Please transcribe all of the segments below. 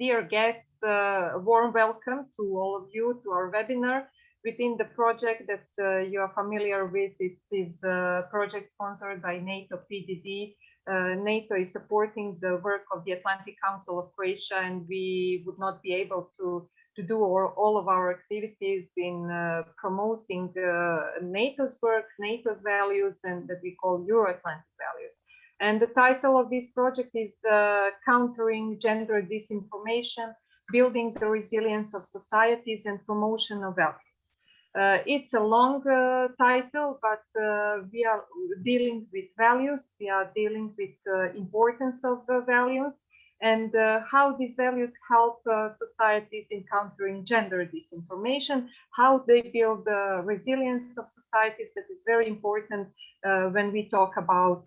Dear guests, a warm welcome to all of you to our webinar. Within the project that you are familiar with, it is a project sponsored by NATO PDD. NATO is supporting the work of the Atlantic Council of Croatia, and we would not be able to do all of our activities in promoting NATO's work, NATO's values, and that we call Euroatlantic values. And the title of this project is Countering Gender Disinformation, Building the Resilience of Societies and Promotion of Values. It's a long title, but we are dealing with values, we are dealing with the importance of the values, and how these values help societies in countering gender disinformation, how they build the resilience of societies. That is very important when we talk about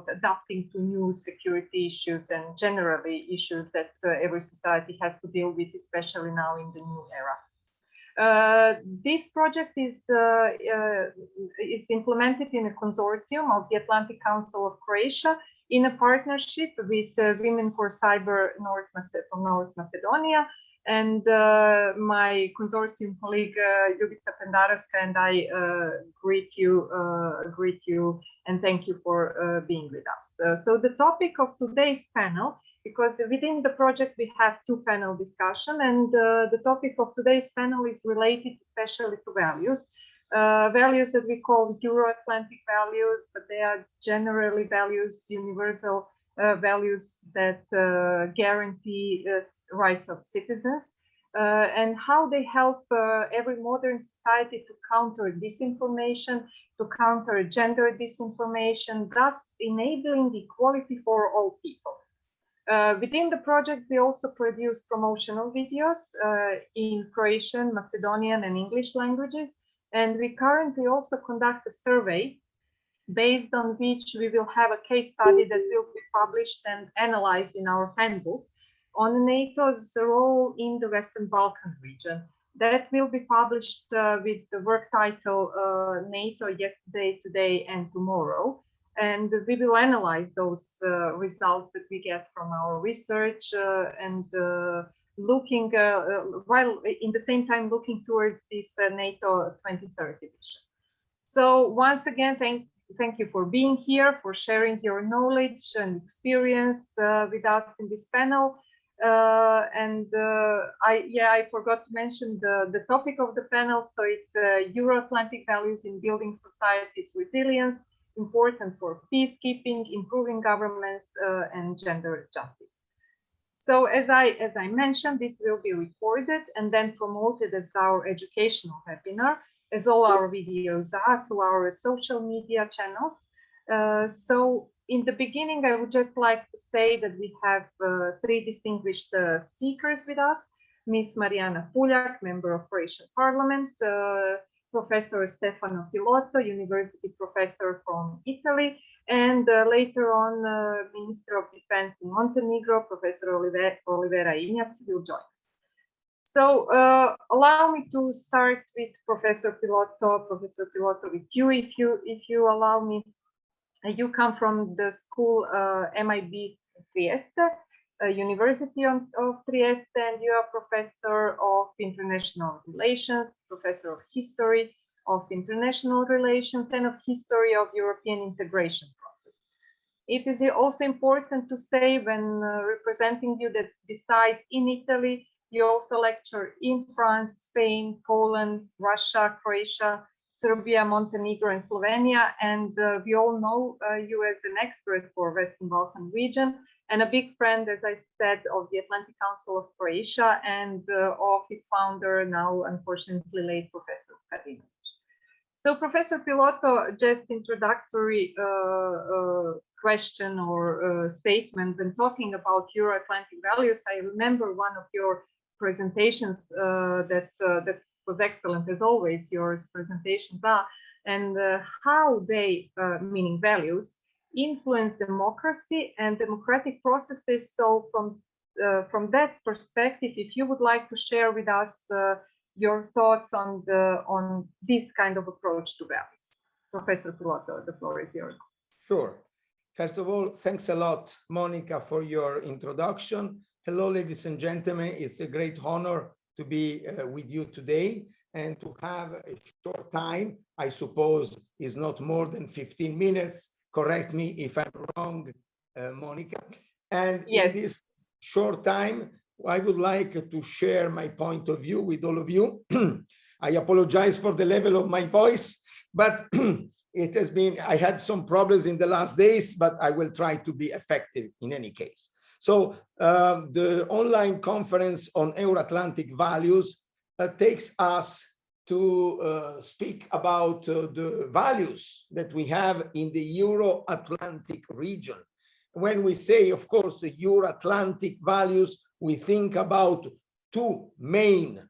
adapting to new security issues and generally issues that every society has to deal with, especially now in the new era. This project is implemented in a consortium of the Atlantic Council of Croatia in a partnership with Women for Cyber from North Macedonia, and my consortium colleague Ljubica Pendarovska and I greet you and thank you for being with us. So the topic of today's panel, because within the project we have two panel discussion, and the topic of today's panel is related especially to values. Values that we call Euroatlantic values, but they are generally values, universal values that guarantee rights of citizens, and how they help every modern society to counter disinformation, to counter gender disinformation, thus enabling equality for all people. Within the project, we also produce promotional videos in Croatian, Macedonian, and English languages. And we currently also conduct a survey based on which we will have a case study that will be published and analyzed in our handbook on NATO's role in the Western Balkan region. That will be published with the work title NATO Yesterday, Today, and Tomorrow. And we will analyze those results that we get from our research and looking, while in the same time looking towards this NATO 2030 vision. So once again, thank you for being here, for sharing your knowledge and experience with us in this panel. I forgot to mention the topic of the panel. So it's Euro-Atlantic values in building society's resilience, important for peacekeeping, improving governments, and gender justice. So as I mentioned, this will be recorded and then promoted as our educational webinar, as all our videos are, through our social media channels. So in the beginning, I would just like to say that we have three distinguished speakers with us. Ms. Marijana Puljak, member of Croatian Parliament, Professor Stefano Pilotto, university professor from Italy, and later on, Minister of Defense in Montenegro, Professor Olivera Injac will join us. So allow me to start with Professor Pilotto. Professor Pilotto, with you, if you allow me. You come from the school MIB Trieste, University of Trieste, and you are Professor of International Relations, Professor of History of International Relations, and of History of European Integration process. It is also important to say when representing you that besides in Italy, you also lecture in France, Spain, Poland, Russia, Croatia, Serbia, Montenegro, and Slovenia, and we all know you as an expert for Western Balkan region and a big friend, as I said, of the Atlantic Council of Croatia and of its founder, now unfortunately late Professor Kadinovic. So Professor Pilotto, just introductory question or statement when talking about Euro-Atlantic values. I remember one of your presentations that was excellent, as always, your presentations are, and how they, meaning values, influence democracy and democratic processes. So from that perspective, if you would like to share with us your thoughts on this kind of approach to values. Professor Pilotto, the floor is yours. Sure. First of all, thanks a lot, Monica, for your introduction Hello, ladies and gentlemen. It's a great honor to be with you today and to have a short time. I suppose is not more than 15 minutes. Correct me if I'm wrong, Monica. And in Yes. this short time, I would like to share my point of view with all of you. I apologize for the level of my voice, but it has been, I had some problems in the last days, but I will try to be effective in any case. So the online conference on Euroatlantic values takes us to speak about the values that we have in the Euro-Atlantic region. When we say, of course, the Euro-Atlantic values, we think about two main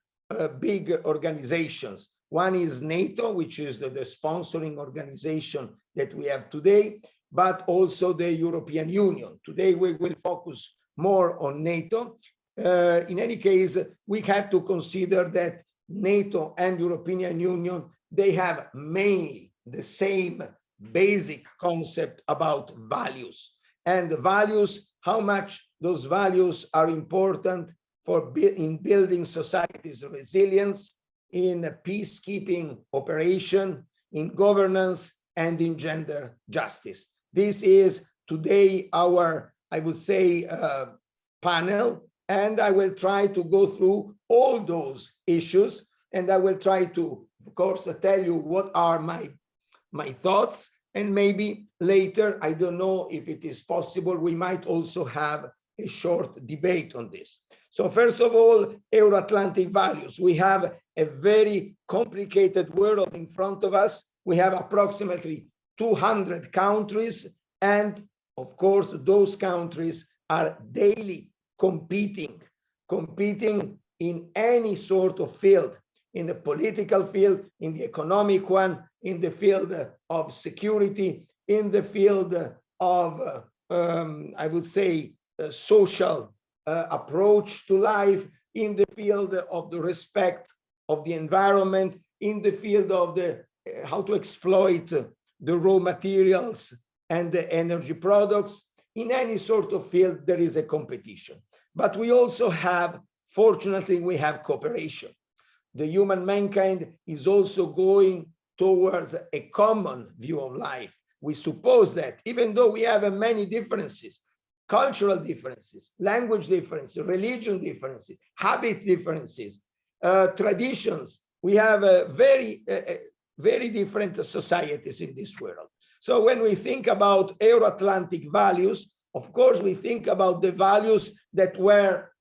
big organizations. One is NATO, which is the sponsoring organization that we have today, but also the European Union. Today, we will focus more on NATO. In any case, we have to consider that NATO and European Union, they have mainly the same basic concept about values. And the values, how much those values are important in building society's resilience, in peacekeeping operation, in governance, and in gender justice. This is today our, I would say, panel, and I will try to go through all those issues, and I will try to, of course, tell you what are my thoughts, and maybe later, I don't know if it is possible, we might also have a short debate on this. So first of all, Euro-Atlantic values. We have a very complicated world in front of us. We have approximately 200 countries, and of course, those countries are daily competing in any sort of field, in the political field, in the economic one, in the field of security, in the field of, I would say, social approach to life, in the field of the respect of the environment, in the field of the how to exploit the raw materials and the energy products. In any sort of field, there is a competition. But we also have, fortunately, we have cooperation. The human mankind is also going towards a common view of life. We suppose that even though we have many differences, cultural differences, language differences, religion differences, habit differences, traditions, we have very different societies in this world. So when we think about Euro-Atlantic values, of course, we think about the values that were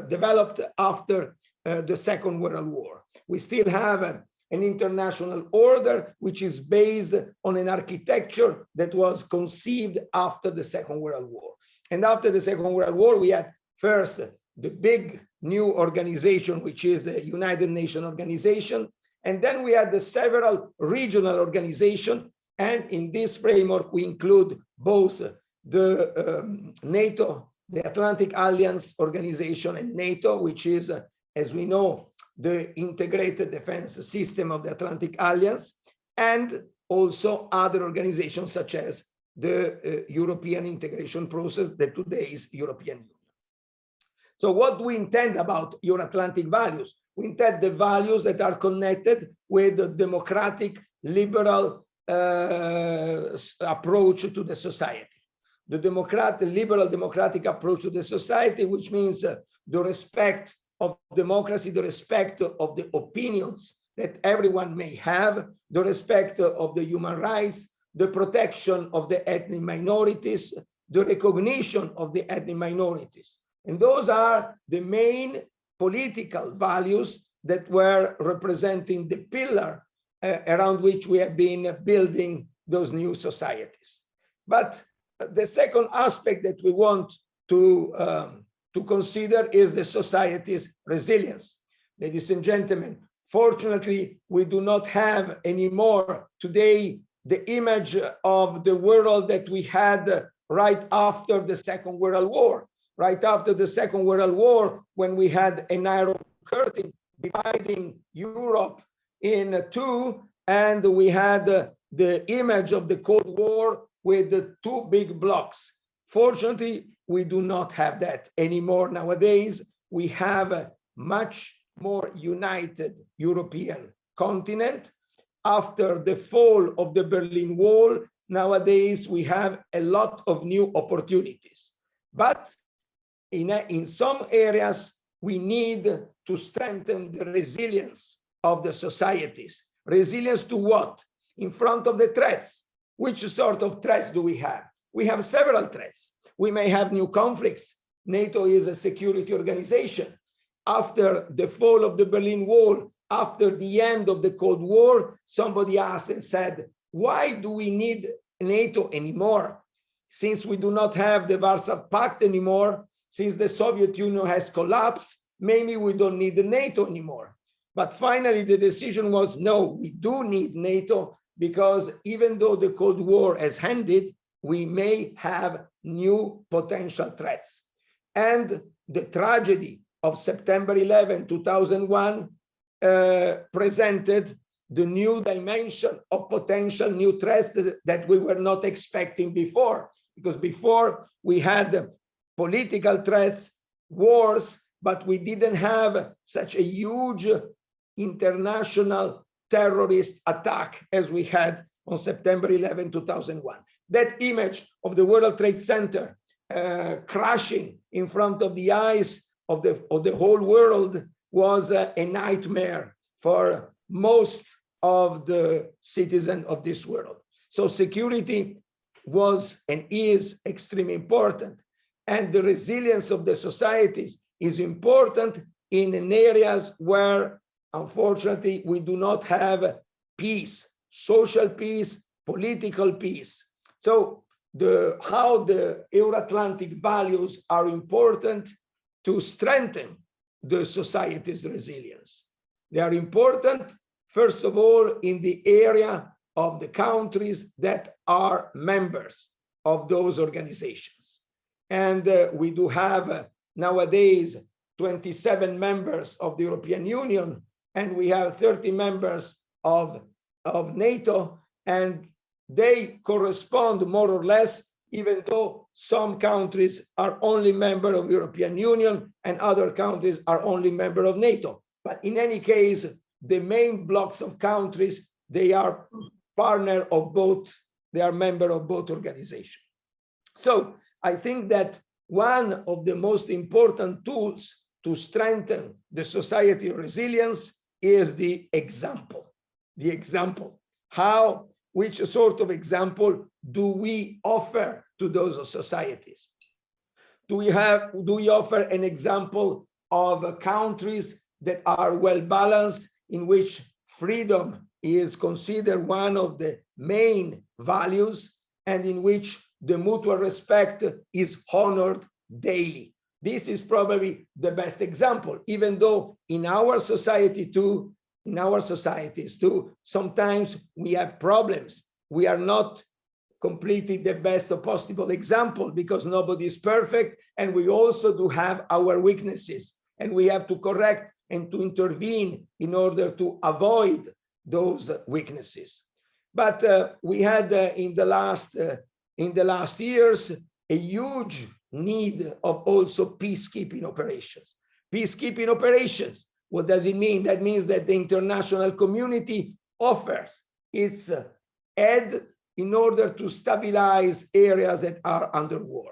developed after the Second World War. We still have an international order which is based on an architecture that was conceived after the Second World War. And after the Second World War, we had first the big new organization, which is the United Nations Organization. And then we had the several regional organizations. And in this framework, we include both the NATO, the Atlantic Alliance Organization, and NATO, which is, as we know, the integrated defense system of the Atlantic Alliance, and also other organizations such as the European integration process that today is European Union. So what do we intend about Euro-Atlantic values? We intend the values that are connected with the democratic, liberal approach to the society. The liberal democratic approach to the society, which means the respect of democracy, the respect of the opinions that everyone may have, the respect of the human rights, the protection of the ethnic minorities, the recognition of the ethnic minorities. And those are the main political values that were representing the pillar around which we have been building those new societies. But the second aspect that we want to consider is the society's resilience. Ladies and gentlemen, fortunately, we do not have anymore today the image of the world that we had right after the Second World War. Right after the Second World War, when we had an iron curtain dividing Europe in two, and we had the image of the Cold War with the two big blocks. Fortunately, we do not have that anymore nowadays. We have a much more united European continent. After the fall of the Berlin Wall, nowadays we have a lot of new opportunities. But in some areas, we need to strengthen the resilience of the societies. Resilience to what? In front of the threats. Which sort of threats do we have? We have several threats. We may have new conflicts. NATO is a security organization. After the fall of the Berlin Wall, after the end of the Cold War, somebody asked and said, why do we need NATO anymore? Since we do not have the Warsaw Pact anymore, since the Soviet Union has collapsed, maybe we don't need the NATO anymore. But finally, the decision was, no, we do need NATO, because even though the Cold War has ended, we may have new potential threats. And the tragedy of September 11, 2001 presented the new dimension of potential new threats that we were not expecting before. Because before we had political threats, wars, but we didn't have such a huge international terrorist attack as we had on September 11, 2001. That image of the World Trade Center crashing in front of the eyes of the whole world was a nightmare for most of the citizens of this world. So security was and is extremely important. And the resilience of the societies is important in areas where, unfortunately, we do not have peace, social peace, political peace. So how the Euroatlantic values are important to strengthen the society's resilience. They are important, first of all, in the area of the countries that are members of those organizations. And we do have nowadays 27 members of the European Union, and we have 30 members of NATO, and they correspond more or less, even though some countries are only member of the European Union and other countries are only member of NATO. But in any case, the main blocks of countries, they are partner of both, they are member of both organizations. So I think that one of the most important tools to strengthen the society resilience is the example. The example. Which sort of example do we offer to those societies? Do we offer an example of countries that are well balanced, in which freedom is considered one of the main values, and in which the mutual respect is honored daily? This is probably the best example, even though in our society too, sometimes we have problems. We are not completely the best possible example because nobody is perfect, and we also do have our weaknesses, and we have to correct and to intervene in order to avoid those weaknesses. But we had in the last years a huge need of also peacekeeping operations. Peacekeeping operations, what does it mean? That means that the international community offers its aid in order to stabilize areas that are under war.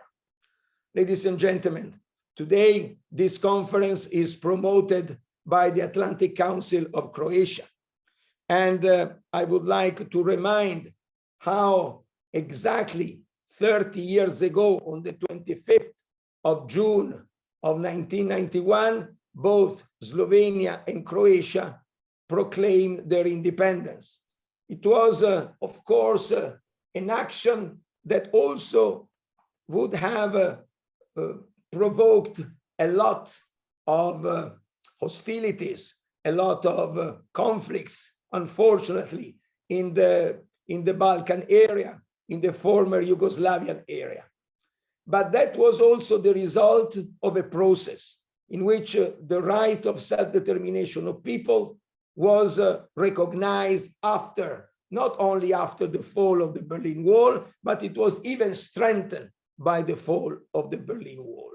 Ladies and gentlemen, today this conference is promoted by the Atlantic Council of Croatia. And I would like to remind how exactly 30 years ago, on the 25th of June of 1991, both Slovenia and Croatia proclaimed their independence. It was, of course, an action that also would have provoked a lot of hostilities, a lot of conflicts, unfortunately, in the Balkan area, in the former Yugoslavian area. But that was also the result of a process in which the right of self-determination of people was recognized after, not only after the fall of the Berlin Wall, but it was even strengthened by the fall of the Berlin Wall.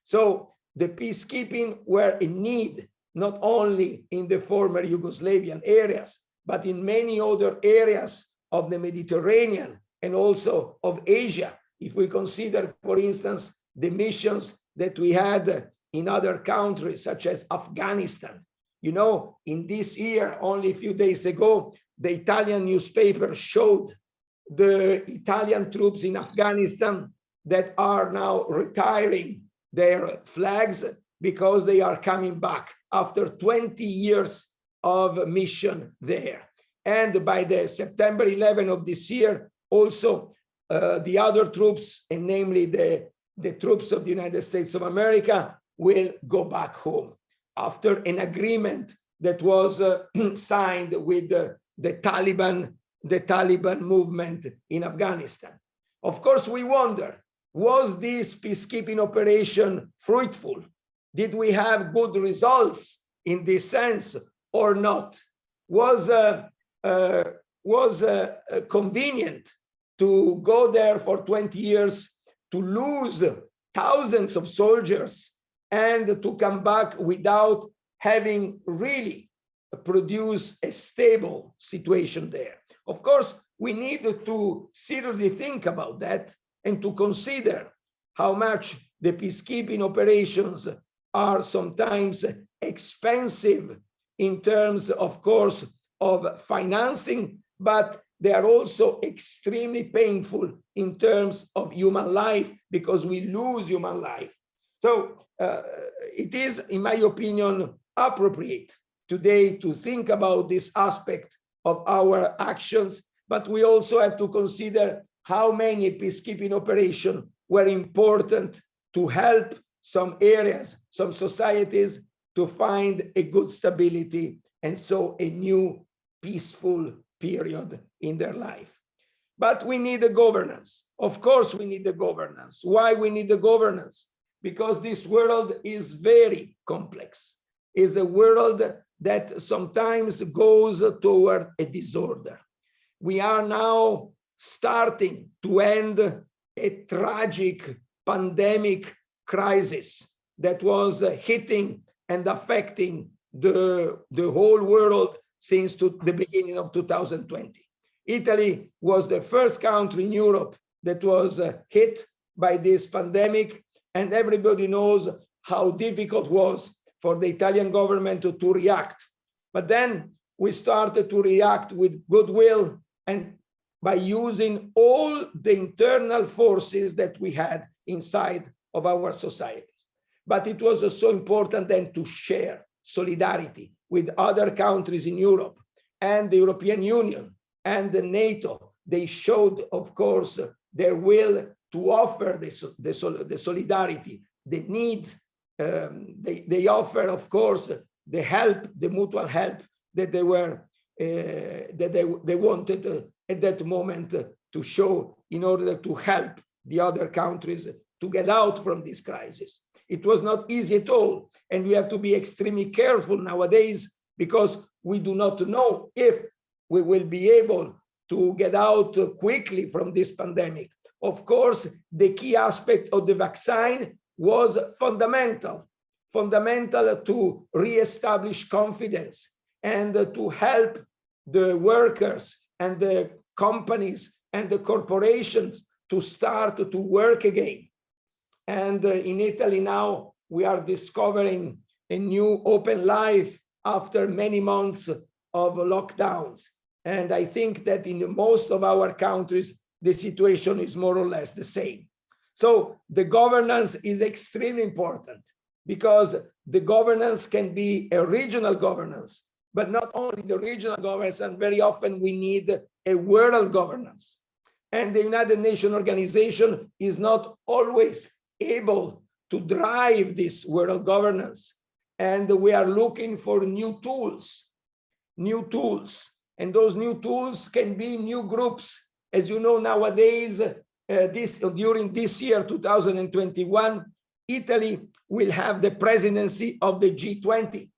So the peacekeeping were in need, not only in the former Yugoslavian areas, but in many other areas of the Mediterranean and also of Asia. If we consider, for instance, the missions that we had in other countries, such as Afghanistan. You know, in this year, only a few days ago, the Italian newspaper showed the Italian troops in Afghanistan that are now retiring their flags because they are coming back after 20 years of mission there. And by the September 11 of this year, also the other troops, and namely the troops of the United States of America, will go back home after an agreement that was signed with the Taliban movement in Afghanistan. Of course, we wonder, was this peacekeeping operation fruitful? Did we have good results in this sense or not? Was convenient to go there for 20 years, to lose thousands of soldiers, and to come back without having really produced a stable situation there? Of course, we need to seriously think about that and to consider how much the peacekeeping operations are sometimes expensive in terms, of course, of financing, but they are also extremely painful in terms of human life, because we lose human life. So it is, in my opinion, appropriate today to think about this aspect of our actions, but we also have to consider how many peacekeeping operations were important to help some areas, some societies to find a good stability, and so a new peaceful period in their life. But we need a governance. Of course, we need the governance. Why we need the governance? Because this world is very complex. It's a world that sometimes goes toward a disorder. We are now starting to end a tragic pandemic crisis that was hitting and affecting the whole world since the beginning of 2020. Italy was the first country in Europe that was hit by this pandemic, and everybody knows how difficult it was for the Italian government to react. But then we started to react with goodwill and by using all the internal forces that we had inside of our societies. But it was also important then to share solidarity with other countries in Europe and the European Union and the NATO. They showed, of course, their will to offer the solidarity, the need. They offer, of course, the help, the mutual help that they were they wanted at that moment to show in order to help the other countries to get out from this crisis. It was not easy at all, and we have to be extremely careful nowadays because we do not know if we will be able to get out quickly from this pandemic. Of course, the key aspect of the vaccine was fundamental to reestablish confidence and to help the workers and the companies and the corporations to start to work again. And in Italy now, we are discovering a new open life after many months of lockdowns. And I think that in most of our countries, the situation is more or less the same. So the governance is extremely important because the governance can be a regional governance, but not only the regional governance, and very often we need a world governance. And the United Nations organization is not always able to drive this world governance. And we are looking for new tools. And those new tools can be new groups. As you know, nowadays, during this year, 2021, Italy will have the presidency of the G20.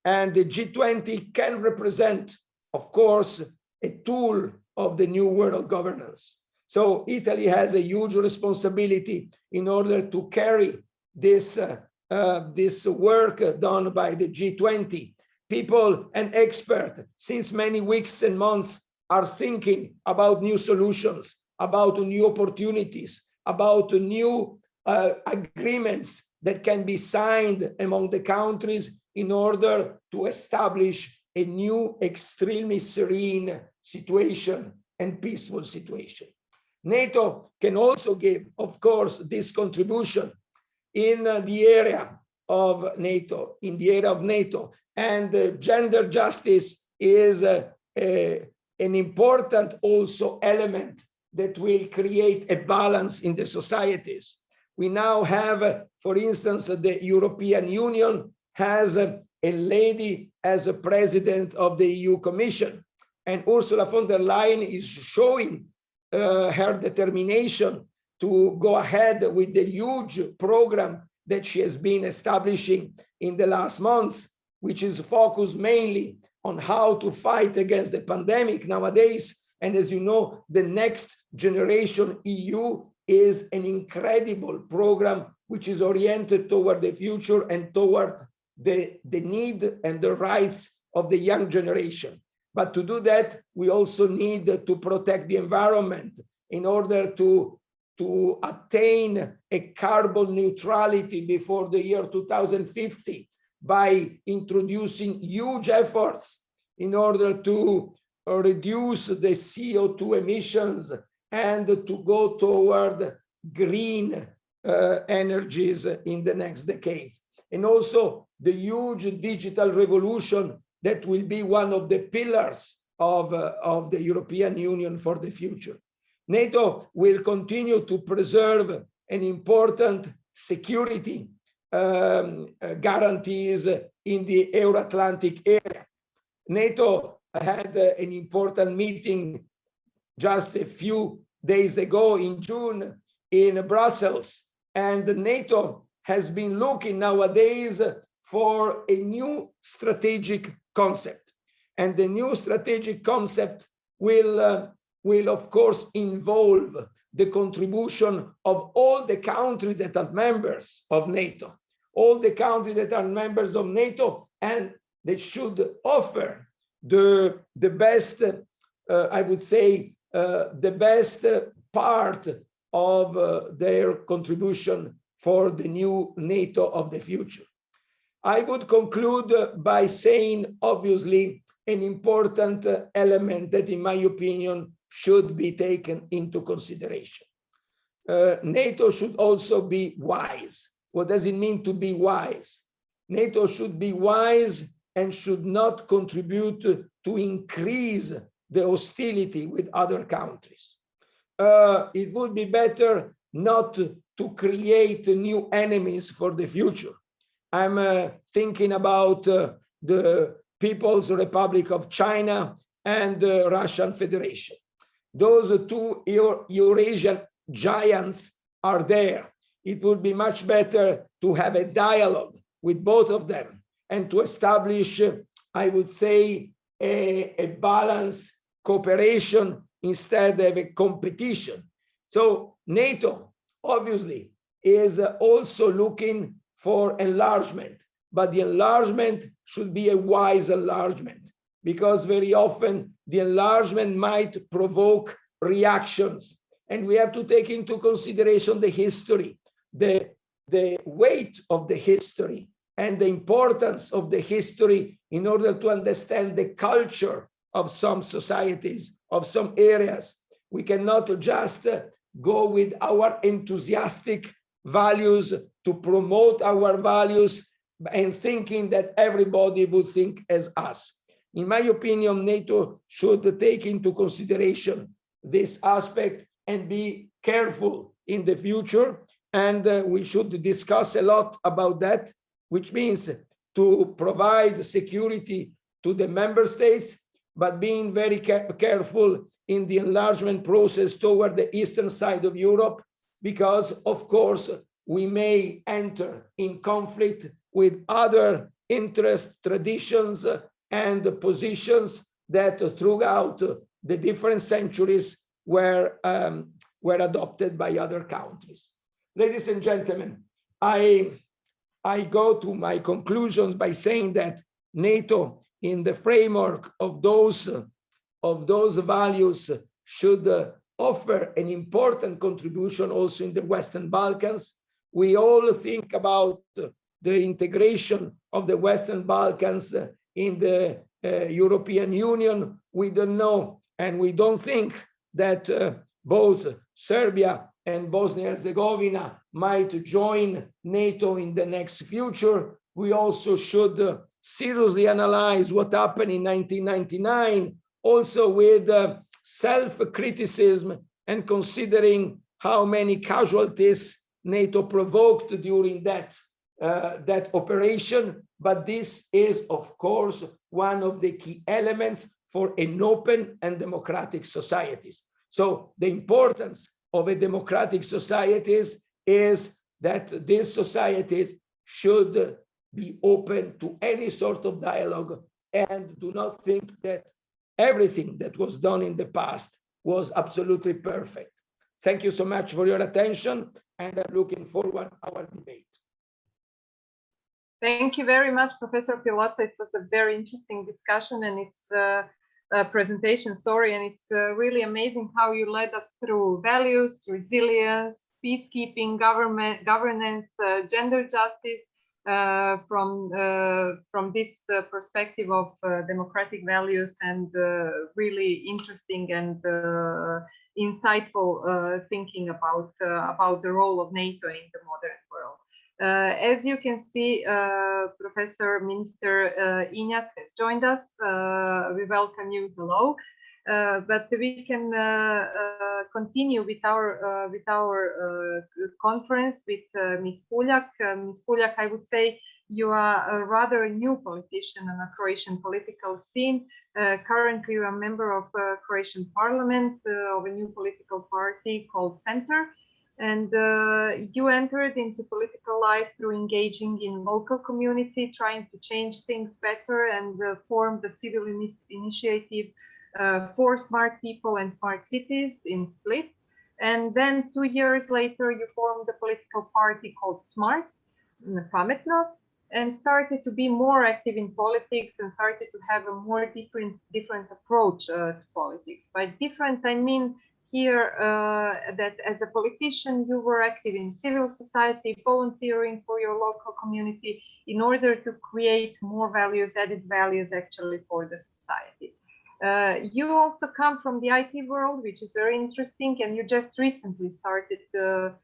And the G20 can represent, of course, a tool of the new world governance. So Italy has a huge responsibility in order to carry this, this work done by the G20. People and experts since many weeks and months are thinking about new solutions, about new opportunities, about new agreements that can be signed among the countries in order to establish a new extremely serene situation and peaceful situation. NATO can also give, of course, this contribution in the area of NATO, and gender justice is an important also element that will create a balance in the societies. We now have, for instance, the European Union has a lady as a president of the EU Commission, and Ursula von der Leyen is showing her determination to go ahead with the huge program that she has been establishing in the last months, which is focused mainly on how to fight against the pandemic nowadays. And as you know, the Next Generation EU is an incredible program which is oriented toward the future and toward the need and the rights of the young generation. But to do that, we also need to protect the environment in order to attain a carbon neutrality before the year 2050 by introducing huge efforts in order to reduce the CO2 emissions and to go toward green energies in the next decades. And also the huge digital revolution that will be one of the pillars of the European Union for the future. NATO will continue to preserve an important security guarantees in the Euroatlantic area. NATO had an important meeting just a few days ago in June in Brussels, and NATO has been looking nowadays for a new strategic concept. And the new strategic concept will of course involve the contribution of all the countries that are members of NATO, all the countries that are members of NATO, and they should offer the best, I would say, the best part of their contribution for the new NATO of the future. I would conclude by saying, obviously, an important element that, in my opinion, should be taken into consideration. NATO should also be wise. What does it mean to be wise? NATO should be wise and should not contribute to increase the hostility with other countries. It would be better not to create new enemies for the future. I'm thinking about the People's Republic of China and the Russian Federation. Those two Eurasian giants are there. It would be much better to have a dialogue with both of them and to establish, I would say, a balanced cooperation instead of a competition. So NATO, obviously, is also looking for enlargement, but the enlargement should be a wise enlargement, because very often the enlargement might provoke reactions. And we have to take into consideration the history, the weight of the history, and the importance of the history in order to understand the culture of some societies, of some areas. We cannot just go with our enthusiastic values to promote our values and thinking that everybody would think as us. In my opinion, NATO should take into consideration this aspect and be careful in the future. And we should discuss a lot about that, which means to provide security to the member states, but being very careful in the enlargement process toward the eastern side of Europe, because of course we may enter in conflict with other interests, traditions, and positions that throughout the different centuries were were adopted by other countries. Ladies and gentlemen, I go to my conclusions by saying that NATO, in the framework of those values, should offer an important contribution also in the Western Balkans. We all think about the integration of the Western Balkans in the European Union. We don't know, and we don't think that both Serbia and Bosnia-Herzegovina might join NATO in the next future. We also should seriously analyze what happened in 1999, also with self-criticism and considering how many casualties NATO provoked during that operation. But this is, of course, one of the key elements for an open and democratic societies. So the importance of a democratic societies is that these societies should be open to any sort of dialogue and do not think that everything that was done in the past was absolutely perfect. Thank you so much for your attention, and I'm looking forward to our debate. Thank you very much, Professor Pilotto. It was a very interesting discussion, and it's a presentation, sorry, and it's really amazing how you led us through values, resilience, peacekeeping, governance, gender justice, from this perspective of democratic values, and really interesting and insightful thinking about the role of NATO in the modern world. As you can see, Professor Minister Injac has joined us. We welcome you. Hello. But we can continue with our conference with Ms. Puljak. Ms. Puljak, I would say you are a rather new politician on a Croatian political scene. Currently, you are a member of Croatian Parliament of a new political party called Centre. And you entered into political life through engaging in local community, trying to change things better, and formed the civil initiative for smart people and smart cities in Split. And then 2 years later, you formed a political party called Smart, Pametno, and started to be more active in politics and started to have a more different approach to politics. By different, I mean here that as a politician, you were active in civil society, volunteering for your local community in order to create more values, added values actually for the society. You also come from the IT world, which is very interesting, and you just recently started to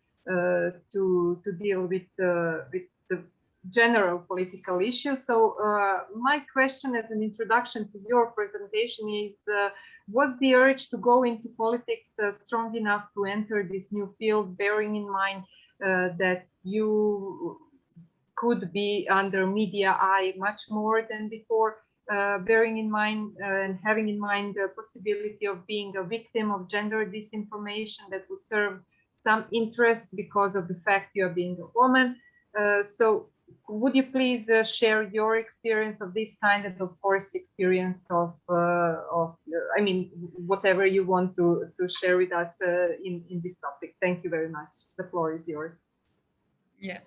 deal with the general political issues. So my question as an introduction to your presentation is, was the urge to go into politics strong enough to enter this new field, bearing in mind that you could be under media eye much more than before, bearing in mind and having in mind the possibility of being a victim of gender disinformation that would serve some interest because of the fact you are being a woman. So would you please share your experience of this kind, and of course experience of I mean, whatever you want to share with us in this topic. Thank you very much. The floor is yours. Yeah.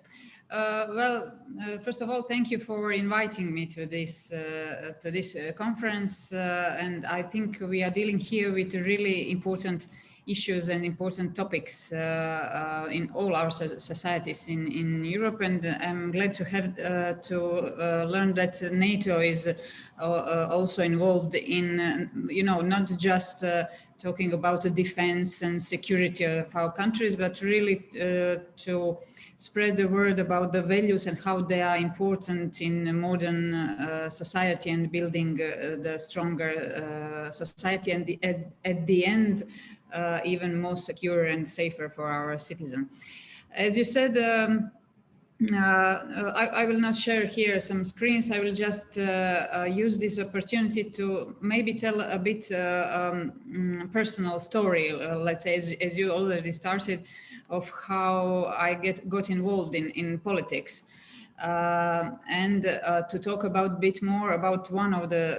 Well, first of all, thank you for inviting me to this conference, and I think we are dealing here with really important issues and important topics in all our societies in Europe, and I'm glad to have learn that NATO is also involved in not just talking about the defense and security of our countries, but really to spread the word about the values and how they are important in a modern society and building the stronger society, and at the end even more secure and safer for our citizens. As you said, I will not share here some screens. I will just use this opportunity to maybe tell a bit personal story, let's say, as you already started, of how I got involved in politics. and to talk about a bit more about one of the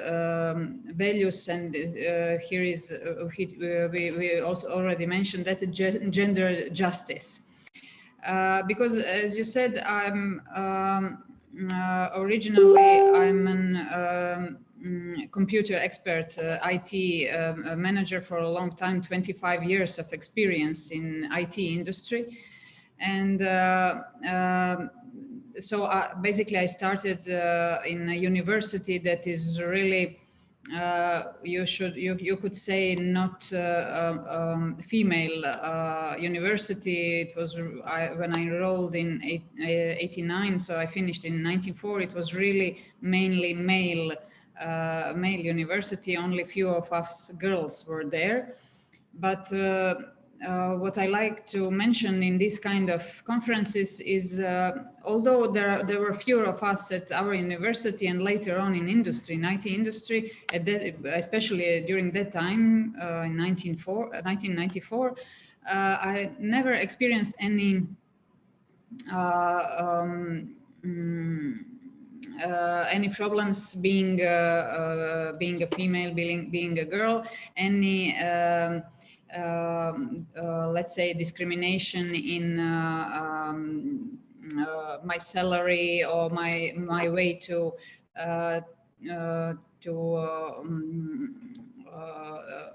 values, and here is we also already mentioned that gender justice, because as you said, I'm originally I'm an computer expert, IT manager for a long time, 25 years of experience in IT industry, and so basically I started in a university that is really you could say not female university. It was when I enrolled in 89, so I finished in 94. It was really mainly male university. Only few of us girls were there, but what I like to mention in this kind of conferences is, although there were fewer of us at our university and later on in industry, in IT industry, especially during that time, in 1994, I never experienced any any problems being a female, being a girl, any let's say discrimination in my salary or my way to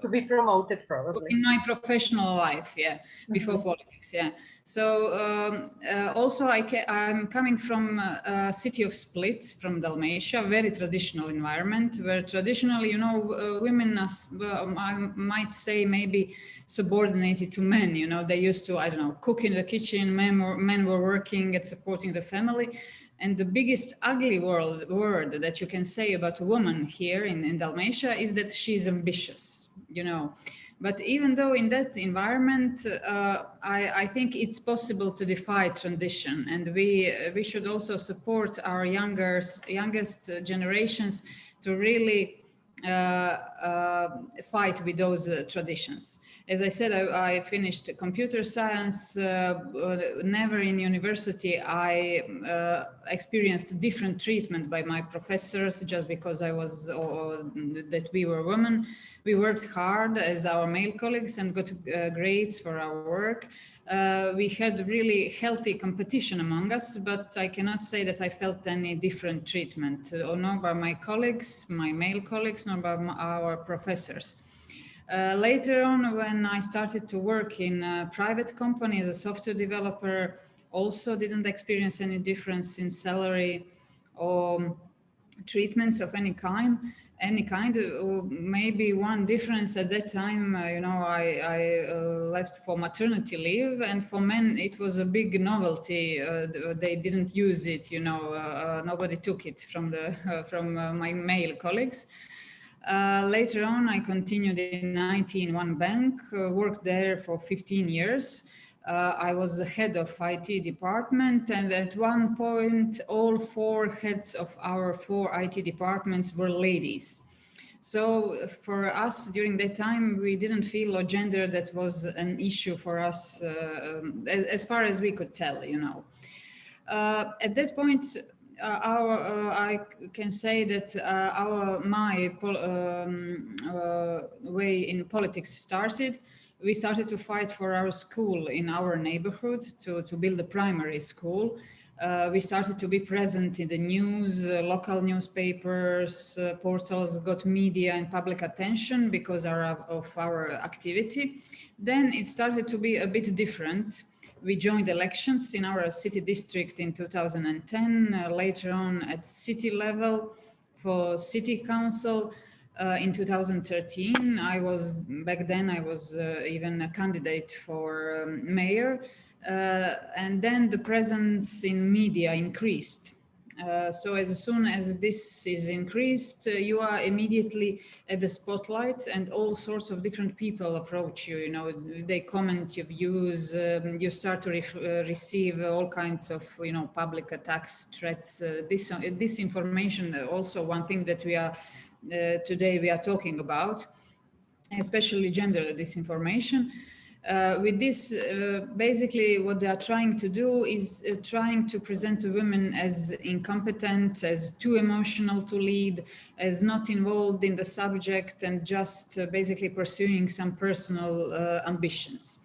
be promoted, probably in my professional life, yeah, before politics, yeah. So also I'm coming from a city of Split, from Dalmatia, very traditional environment where traditionally, you know, women I might say maybe subordinated to men. You know, they used to, I don't know, cook in the kitchen. Men were working and supporting the family. And the biggest ugly word that you can say about a woman here in Dalmatia is that she's ambitious, you know. But even though in that environment, I think it's possible to defy tradition, and we should also support our youngest generations to really fight with those traditions. As I said, I finished computer science. Never in university I experienced different treatment by my professors just because I was that we were women. We worked hard as our male colleagues and got grades for our work. We had really healthy competition among us, but I cannot say that I felt any different treatment, nor by my colleagues, my male colleagues, nor by our professors. Later on, when I started to work in a private company as a software developer, also didn't experience any difference in salary or treatments of any kind. Maybe one difference at that time, you know, I left for maternity leave, and for men it was a big novelty. They didn't use it, you know, nobody took it from my male colleagues. Later on, I continued in IT in one bank, worked there for 15 years. I was the head of IT department, and at one point, all 4 heads of our 4 IT departments were ladies. So for us during that time, we didn't feel a gender that was an issue for us, as far as we could tell, you know. At that point, I can say that my way in politics started. We started to fight for our school in our neighborhood to build a primary school. We started to be present in the news, local newspapers, portals got media and public attention because of our activity. Then it started to be a bit different. We joined elections in our city district in 2010, later on at city level for city council. In 2013, back then I was even a candidate for mayor, and then the presence in media increased. So as soon as this is increased, you are immediately at the spotlight, and all sorts of different people approach you. You know, they comment your views. You start to receive all kinds of, you know, public attacks, threats. Disinformation, also one thing that we are today we are talking about, especially gender disinformation. With this, basically what they are trying to do is trying to present women as incompetent, as too emotional to lead, as not involved in the subject, and just basically pursuing some personal ambitions.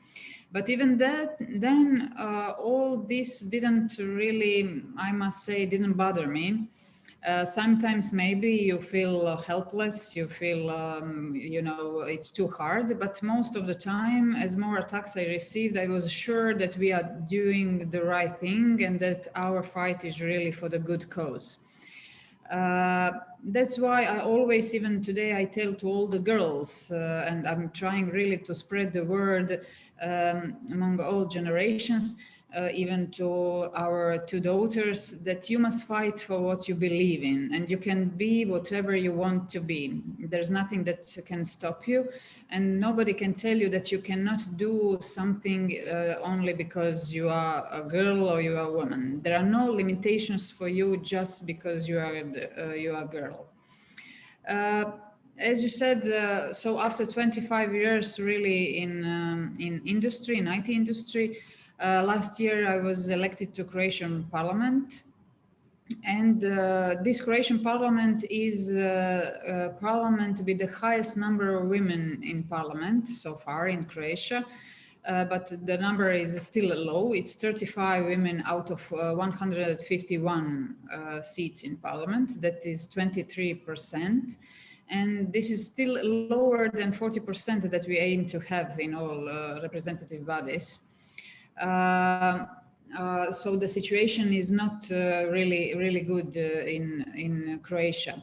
But even that, then all this didn't really, I must say, didn't bother me. Sometimes maybe you feel helpless, you feel, you know, it's too hard, but most of the time, as more attacks I received, I was sure that we are doing the right thing and that our fight is really for the good cause. That's why I always, even today, I tell to all the girls, and I'm trying really to spread the word among all generations, even to our two daughters, that you must fight for what you believe in, and you can be whatever you want to be. There's nothing that can stop you, and nobody can tell you that you cannot do something only because you are a girl or you are a woman. There are no limitations for you just because you are a girl. As you said, so after 25 years really in industry, in IT industry, last year I was elected to Croatian parliament. And this Croatian parliament is a parliament with the highest number of women in parliament so far in Croatia. But the number is still low. It's 35 women out of 151 seats in parliament. That is 23%. And this is still lower than 40% that we aim to have in all representative bodies. So the situation is not really good in Croatia.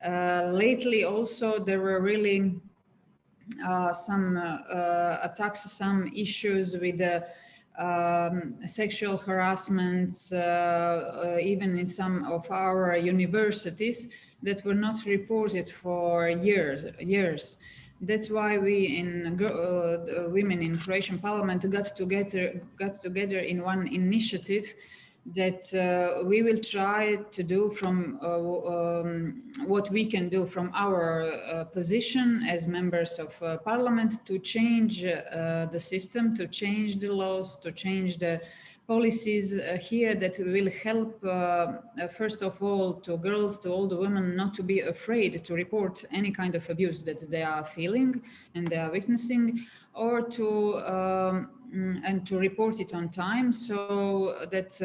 Lately also there were really some attacks, some issues with sexual harassments, even in some of our universities that were not reported for years. That's why we in women in Croatian parliament got together in one initiative that we will try to do from what we can do from our position as members of parliament to change the system, to change the laws, to change the policies here that will help, first of all, to girls, to all the women, not to be afraid to report any kind of abuse that they are feeling and they are witnessing, or to and to report it on time, so that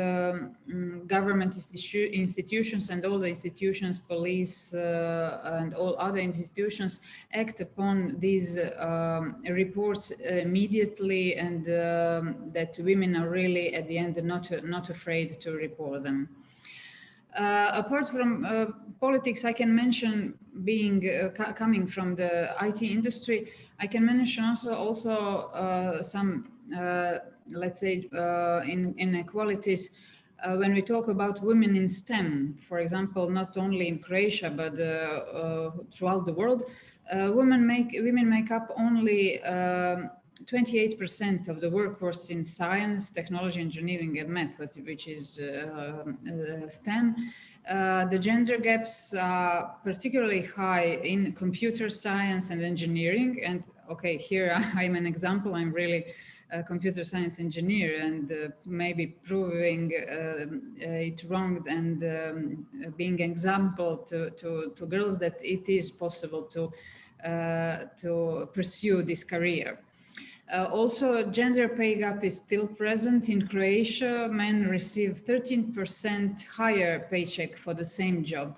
government institutions and all the institutions, police and all other institutions act upon these reports immediately, and that women are really at the end not afraid to report them. Apart from politics, I can mention, being coming from the IT industry, I can mention also some, let's say, inequalities when we talk about women in STEM. For example, not only in Croatia but throughout the world, women make up only 28% of the workforce in science, technology, engineering, and math, which is STEM. The gender gaps are particularly high in computer science and engineering. And okay, here I'm an example. I'm really a computer science engineer, and maybe proving it wrong, and being an example to girls that it is possible to pursue this career. Also, gender pay gap is still present in Croatia. Men receive 13% higher paycheck for the same job,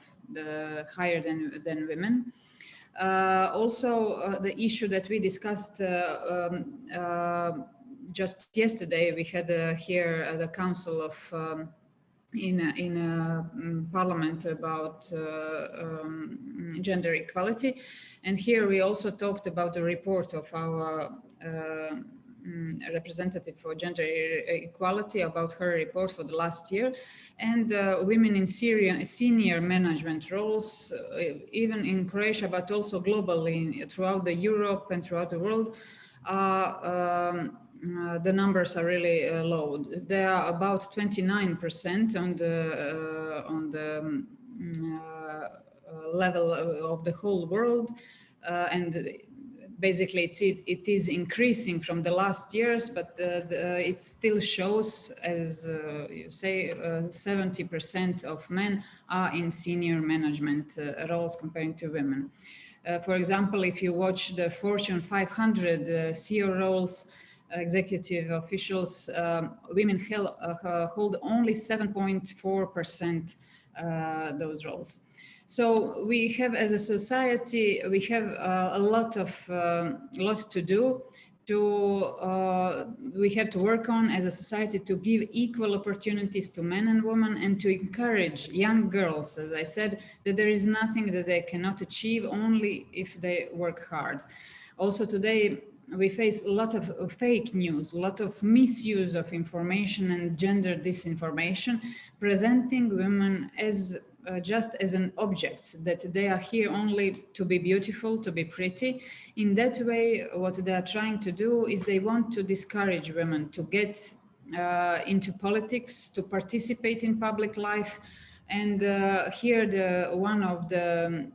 higher than women. Also, the issue that we discussed just yesterday, we had here at the Council of in Parliament about gender equality, and here we also talked about the report of our representative for gender equality, about her report for the last year, and women in senior management roles, even in Croatia but also globally throughout the Europe and throughout the world, the numbers are really low. They are about 29% on the level of the whole world, and basically it is increasing from the last years, but it still shows, as you say, 70% of men are in senior management roles comparing to women. For example, if you watch the Fortune 500 CEO roles, executive officials, women hold only 7.4% those roles. So we have, as a society, we have a lot to do. We have to work on as a society to give equal opportunities to men and women, and to encourage young girls, as I said, that there is nothing that they cannot achieve only if they work hard. Also today, we face a lot of fake news, a lot of misuse of information and gender disinformation, presenting women as just as an object, that they are here only to be beautiful, to be pretty. In that way, what they are trying to do is they want to discourage women to get into politics, to participate in public life. And here, one of the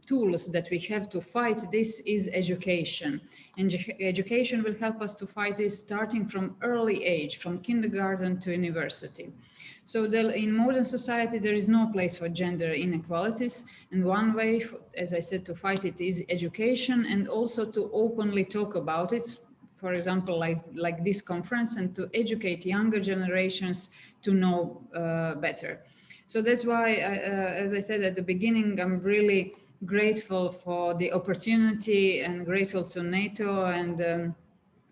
tools that we have to fight this is education. And education will help us to fight this starting from early age, from kindergarten to university. So in modern society, there is no place for gender inequalities. And one way, as I said, to fight it is education, and also to openly talk about it. For example, like this conference, and to educate younger generations to know better. So that's why, as I said at the beginning, I'm really grateful for the opportunity and grateful to NATO and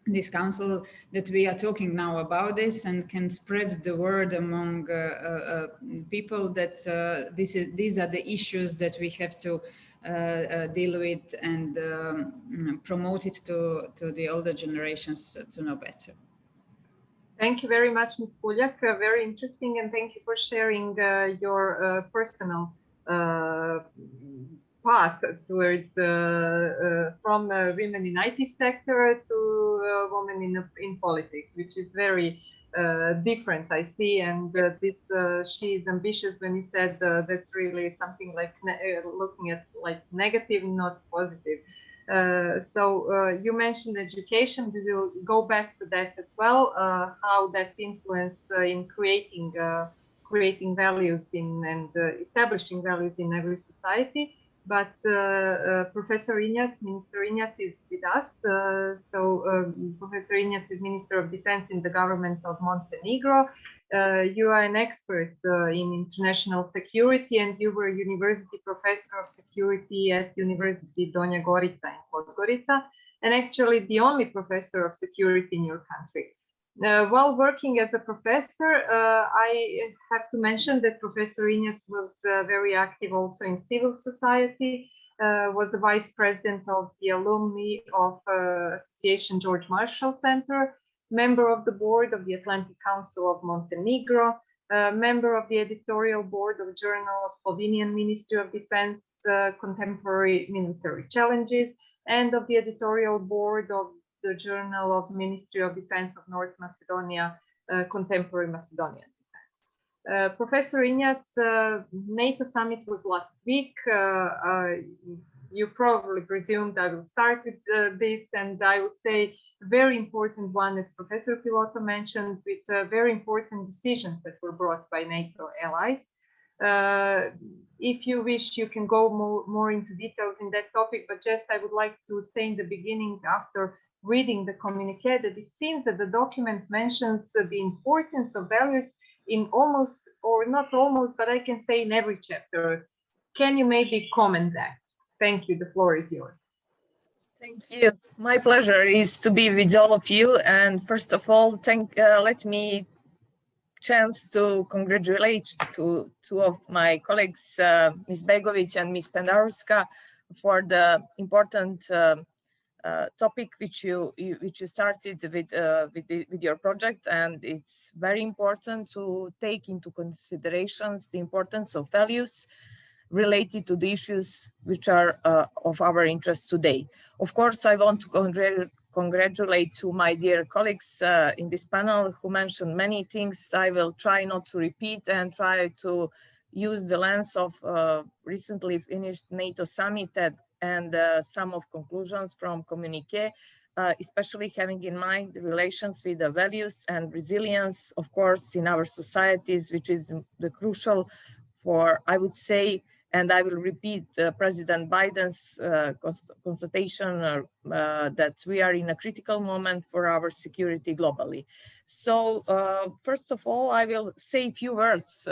this council that we are talking now about this, and can spread the word among people that these are the issues that we have to deal with, and promote it to the older generations to know better. Thank you very much, Ms. Puljak. Very interesting, and thank you for sharing your personal path towards from women in IT sector to women in politics, which is very different, I see. And she is ambitious when you said that's really something like looking at like negative, not positive. So you mentioned education. We will go back to that as well. How that influence in creating values and establishing values in every society. But Professor Injac, Minister Injac is with us. Professor Injac is Minister of Defense in the government of Montenegro. You are an expert in international security, and you were University Professor of Security at University Donja Gorica in Podgorica, and actually the only Professor of Security in your country. While working as a professor, I have to mention that Professor Injac was very active also in civil society, was the vice president of the alumni of Association George Marshall Center, member of the board of the Atlantic Council of Montenegro, member of the editorial board of Journal of Slovenian Ministry of Defense, Contemporary Military Challenges, and of the editorial board of the Journal of Ministry of Defense of North Macedonia, Contemporary Macedonian Defense. Professor Injac's NATO summit was last week. You probably presumed I will start with this, and I would say very important one, as Professor Pilotto mentioned, with very important decisions that were brought by NATO allies. If you wish, you can go more into details in that topic, but just I would like to say in the beginning, after reading the communiqué, that it seems that the document mentions the importance of values in almost, or not almost, but I can say in every chapter. Can you maybe comment that? Thank you. The floor is yours. Thank you. My pleasure is to be with all of you. And first of all, let me chance to congratulate two of my colleagues, Ms. Begovic and Ms. Pendarska, for the important topic which you started with your project. And it's very important to take into considerations the importance of values related to the issues which are of our interest today. Of course, I want to congratulate to my dear colleagues in this panel who mentioned many things. I will try not to repeat and try to use the lens of recently finished NATO summit and some of conclusions from communique, especially having in mind the relations with the values and resilience, of course, in our societies, which is the crucial for, I would say, and I will repeat President Biden's constatation that we are in a critical moment for our security globally. So first of all, I will say a few words.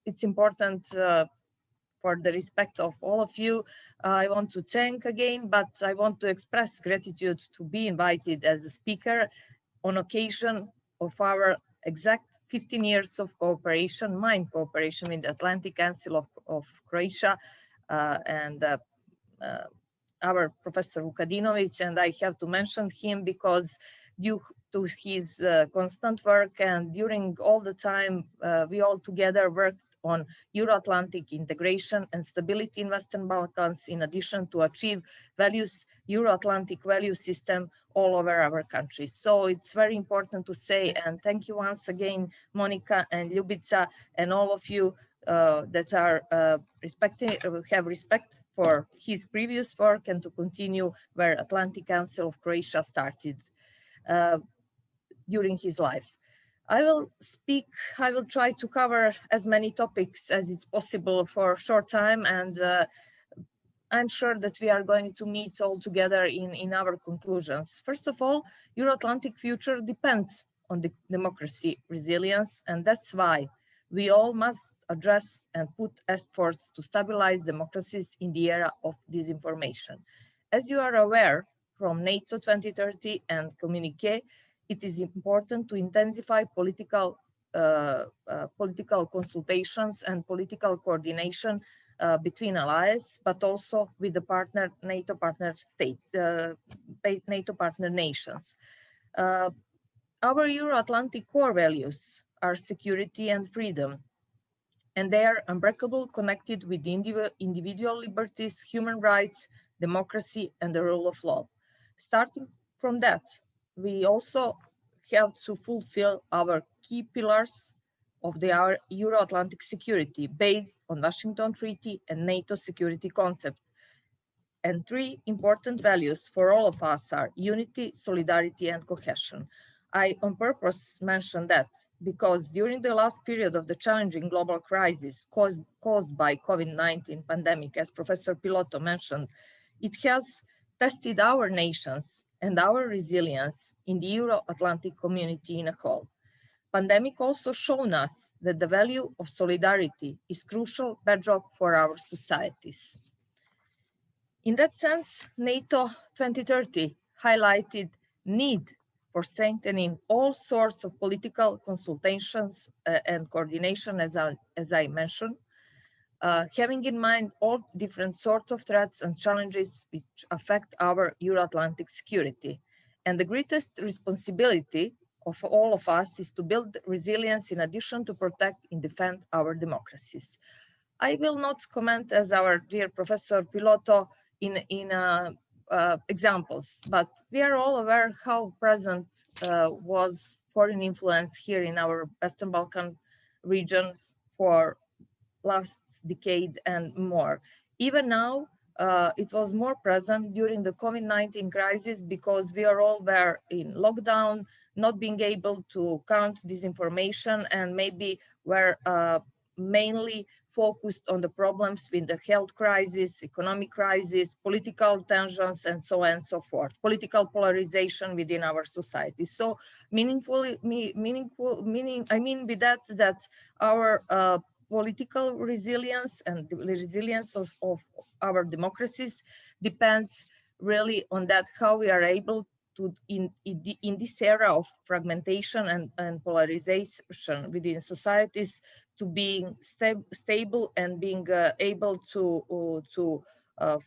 It's important for the respect of all of you. I want to thank again, but I want to express gratitude to be invited as a speaker on occasion of our exact 15 years of cooperation, mine cooperation with the Atlantic Council of Croatia and our Professor Vukadinovic, and I have to mention him because due to his constant work and during all the time we all together worked on Euro-Atlantic integration and stability in Western Balkans, in addition to achieve values, Euro-Atlantic value system all over our countries. So it's very important to say, and thank you once again, Monica and Ljubica, and all of you that are have respect for his previous work and to continue where Atlantic Council of Croatia started during his life. I will try to cover as many topics as it's possible for a short time, and I'm sure that we are going to meet all together in our conclusions. First of all, Euro-Atlantic future depends on the democracy resilience, and that's why we all must address and put efforts to stabilize democracies in the era of disinformation. As you are aware from NATO 2030 and communique, it is important to intensify political consultations and political coordination between allies, but also with the NATO partner nations. Our Euro-Atlantic core values are security and freedom, and they are unbreakable, connected with individual liberties, human rights, democracy, and the rule of law. Starting from that, we also have to fulfill our key pillars of our Euro-Atlantic security based on Washington Treaty and NATO security concept. And three important values for all of us are unity, solidarity, and cohesion. I on purpose mentioned that because during the last period of the challenging global crisis caused by COVID-19 pandemic, as Professor Pilotto mentioned, it has tested our nations and our resilience in the Euro-Atlantic community in a whole. Pandemic also shown us that the value of solidarity is crucial bedrock for our societies. In that sense, NATO 2030 highlighted need for strengthening all sorts of political consultations and coordination, as I mentioned, having in mind all different sorts of threats and challenges which affect our Euro-Atlantic security. And the greatest responsibility of all of us is to build resilience in addition to protect and defend our democracies. I will not comment as our dear Professor Pilotto in examples, but we are all aware how present was foreign influence here in our Western Balkan region for last decade and more. Even now, it was more present during the COVID-19 crisis because we are all there in lockdown, not being able to count disinformation, and maybe were mainly focused on the problems with the health crisis, economic crisis, political tensions, and so on and so forth, political polarization within our society. So I mean with that our political resilience and the resilience of our democracies depends really on that, how we are able to, in this era of fragmentation and polarization within societies, to being stable and being able to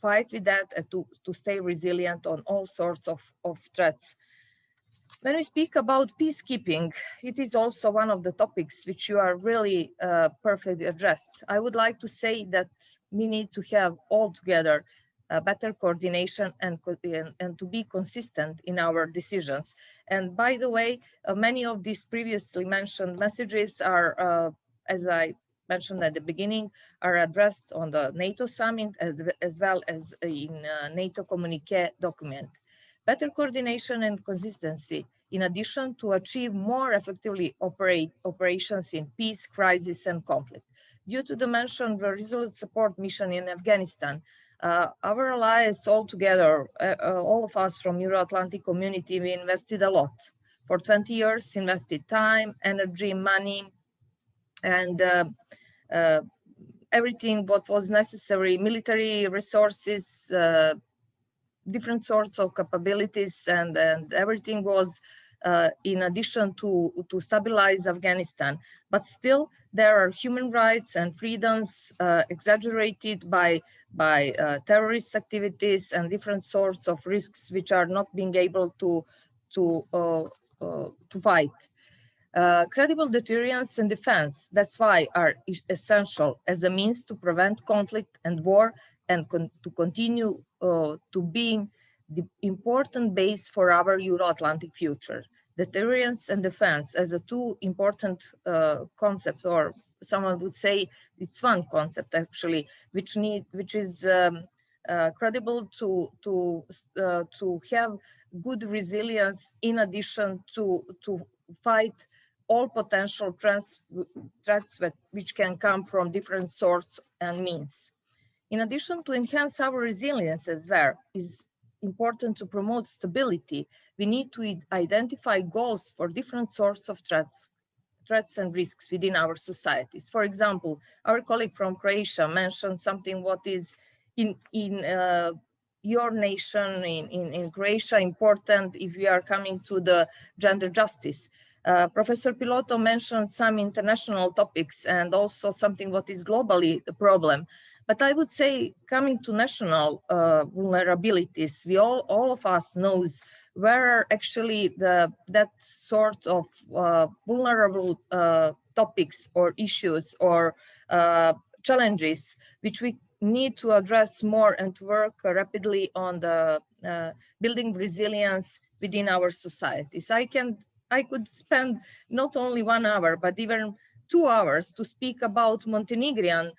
fight with that and to stay resilient on all sorts of threats. When we speak about peacekeeping, it is also one of the topics which you are really perfectly addressed. I would like to say that we need to have all together better coordination and to be consistent in our decisions. And by the way, many of these previously mentioned messages are, as I mentioned at the beginning are addressed on the NATO summit as well as in NATO communique document. Better coordination and consistency, in addition to achieve more effectively operations in peace, crisis, and conflict. Due to the mentioned resolute support mission in Afghanistan, our allies all together, all of us from Euro-Atlantic community, we invested a lot. For 20 years, invested time, energy, money, and everything what was necessary, military resources, different sorts of capabilities, and everything was in addition to stabilize Afghanistan. But still, there are human rights and freedoms exaggerated by terrorist activities and different sorts of risks which are not being able to fight. Credible deterrence and defense, that's why are essential as a means to prevent conflict and war and to continue to being the important base for our Euro-Atlantic future. Deterrence and defense as a two important concepts, or someone would say it's one concept actually, which is credible to have good resilience in addition to fight all potential threats which can come from different sorts and means. In addition to enhance our resilience as well, is important to promote stability. We need to identify goals for different sorts of threats and risks within our societies. For example, our colleague from Croatia mentioned something what is in your nation, in Croatia, important if we are coming to the gender justice. Professor Pilotto mentioned some international topics and also something what is globally the problem. But I would say, coming to national vulnerabilities, we all of us knows where are actually that sort of vulnerable topics or issues or challenges which we need to address more and to work rapidly on the building resilience within our societies. I could spend not only 1 hour, but even 2 hours to speak about Montenegrin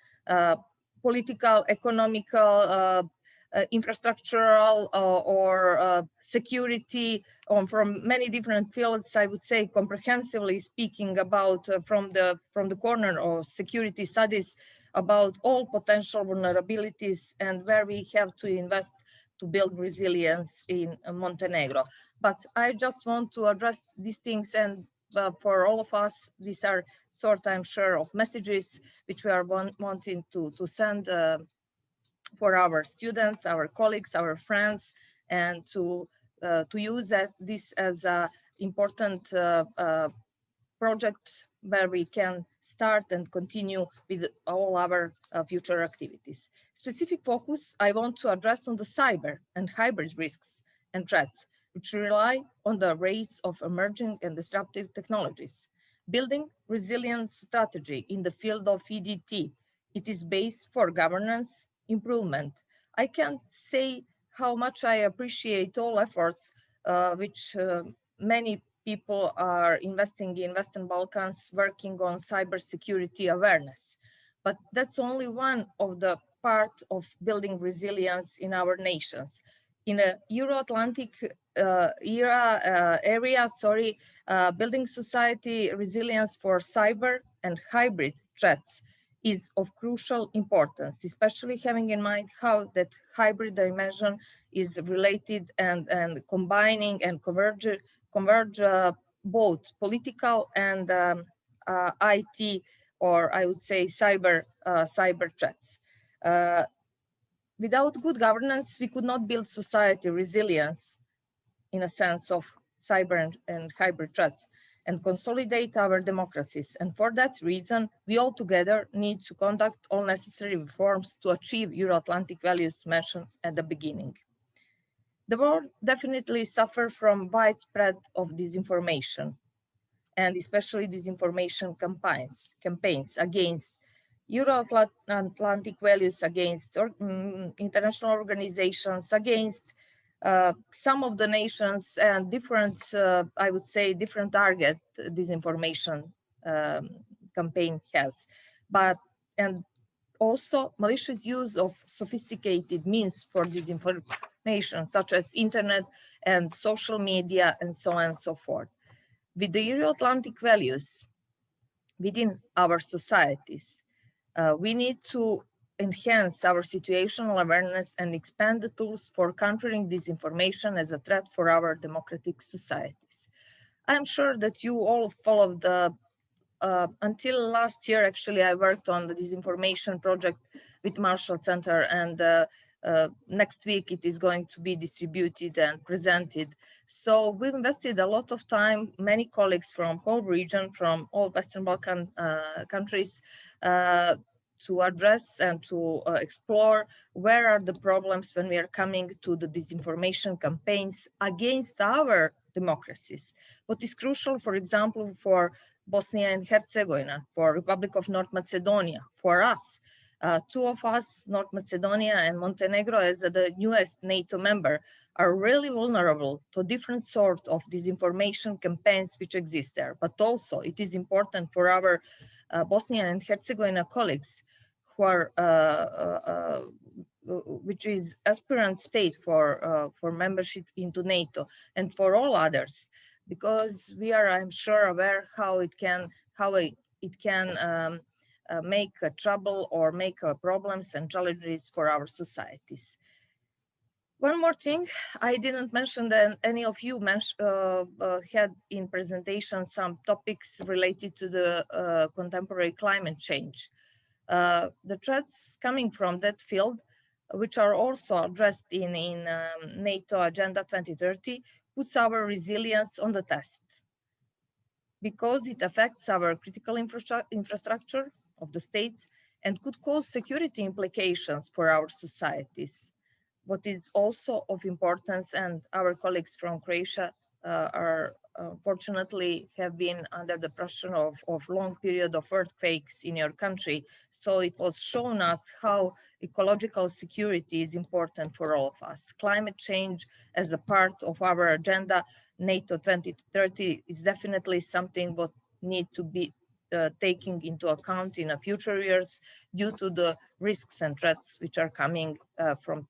political, economical, infrastructural, or security from many different fields. I would say comprehensively speaking about from the corner of security studies about all potential vulnerabilities and where we have to invest to build resilience in Montenegro. But I just want to address these things, and for all of us, these are sort, I'm sure, of messages which we are wanting to send for our students, our colleagues, our friends, and to use this as an important project where we can start and continue with all our future activities. Specific focus I want to address on the cyber and hybrid risks and threats, which rely on the rise of emerging and disruptive technologies. Building resilience strategy in the field of EDT, it is based for governance improvement. I can't say how much I appreciate all efforts which many people are investing in Western Balkans working on cybersecurity awareness. But that's only one of the part of building resilience in our nations. In a Euro-Atlantic area, building society resilience for cyber and hybrid threats is of crucial importance, especially having in mind how that hybrid dimension is related and combining and converge both political and IT, or I would say cyber threats. Without good governance, we could not build society resilience in a sense of cyber and hybrid threats and consolidate our democracies. And for that reason, we all together need to conduct all necessary reforms to achieve Euro-Atlantic values mentioned at the beginning. The world definitely suffers from widespread of disinformation, and especially disinformation campaigns against Euro-Atlantic values, against international organizations, against some of the nations, and different, I would say, different target disinformation campaign has. And also malicious use of sophisticated means for disinformation, such as internet and social media and so on and so forth. With the Euroatlantic values within our societies, we need to enhance our situational awareness and expand the tools for countering disinformation as a threat for our democratic societies. I'm sure that you all followed the until last year, actually, I worked on the disinformation project with Marshall Center, and next week it is going to be distributed and presented. So we've invested a lot of time, many colleagues from whole region, from all Western Balkan countries, to address and to explore where are the problems when we are coming to the disinformation campaigns against our democracies. What is crucial, for example, for Bosnia and Herzegovina, for Republic of North Macedonia, for us. Two of us, North Macedonia and Montenegro, as the newest NATO member, are really vulnerable to different sorts of disinformation campaigns which exist there. But also it is important for our Bosnia and Herzegovina colleagues who are, which is aspirant state for membership into NATO, and for all others, because we are, I'm sure, aware how it can make trouble or make problems and challenges for our societies. One more thing, I didn't mention that any of you had in presentation some topics related to the contemporary climate change. The threats coming from that field, which are also addressed in NATO Agenda 2030, puts our resilience on the test, because it affects our critical infrastructure of the states and could cause security implications for our societies. What is also of importance, and our colleagues from Croatia fortunately have been under the pressure of long period of earthquakes in your country. So it was shown us how ecological security is important for all of us. Climate change as a part of our agenda, NATO 2030, is definitely something what need to be taking into account in the future years due to the risks and threats which are coming from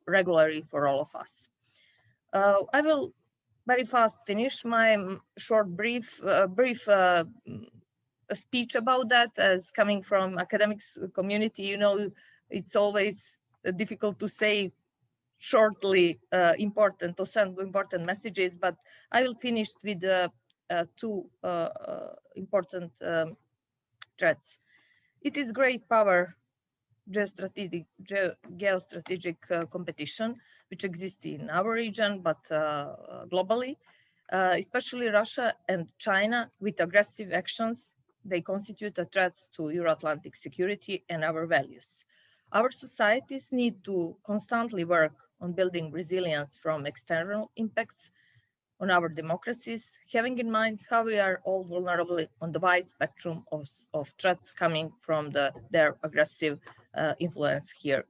regularly for all of us. I will very fast finish my short brief speech about that, as coming from academics community. You know, it's always difficult to say shortly important or send important messages, but I will finish with two important threats. It is great power geostrategic competition which exists in our region, but globally, especially Russia and China with aggressive actions. They constitute a threat to Euroatlantic security and our values. Our societies need to constantly work on building resilience from external impacts on our democracies, having in mind how we are all vulnerable on the wide spectrum of threats coming from their aggressive influence here,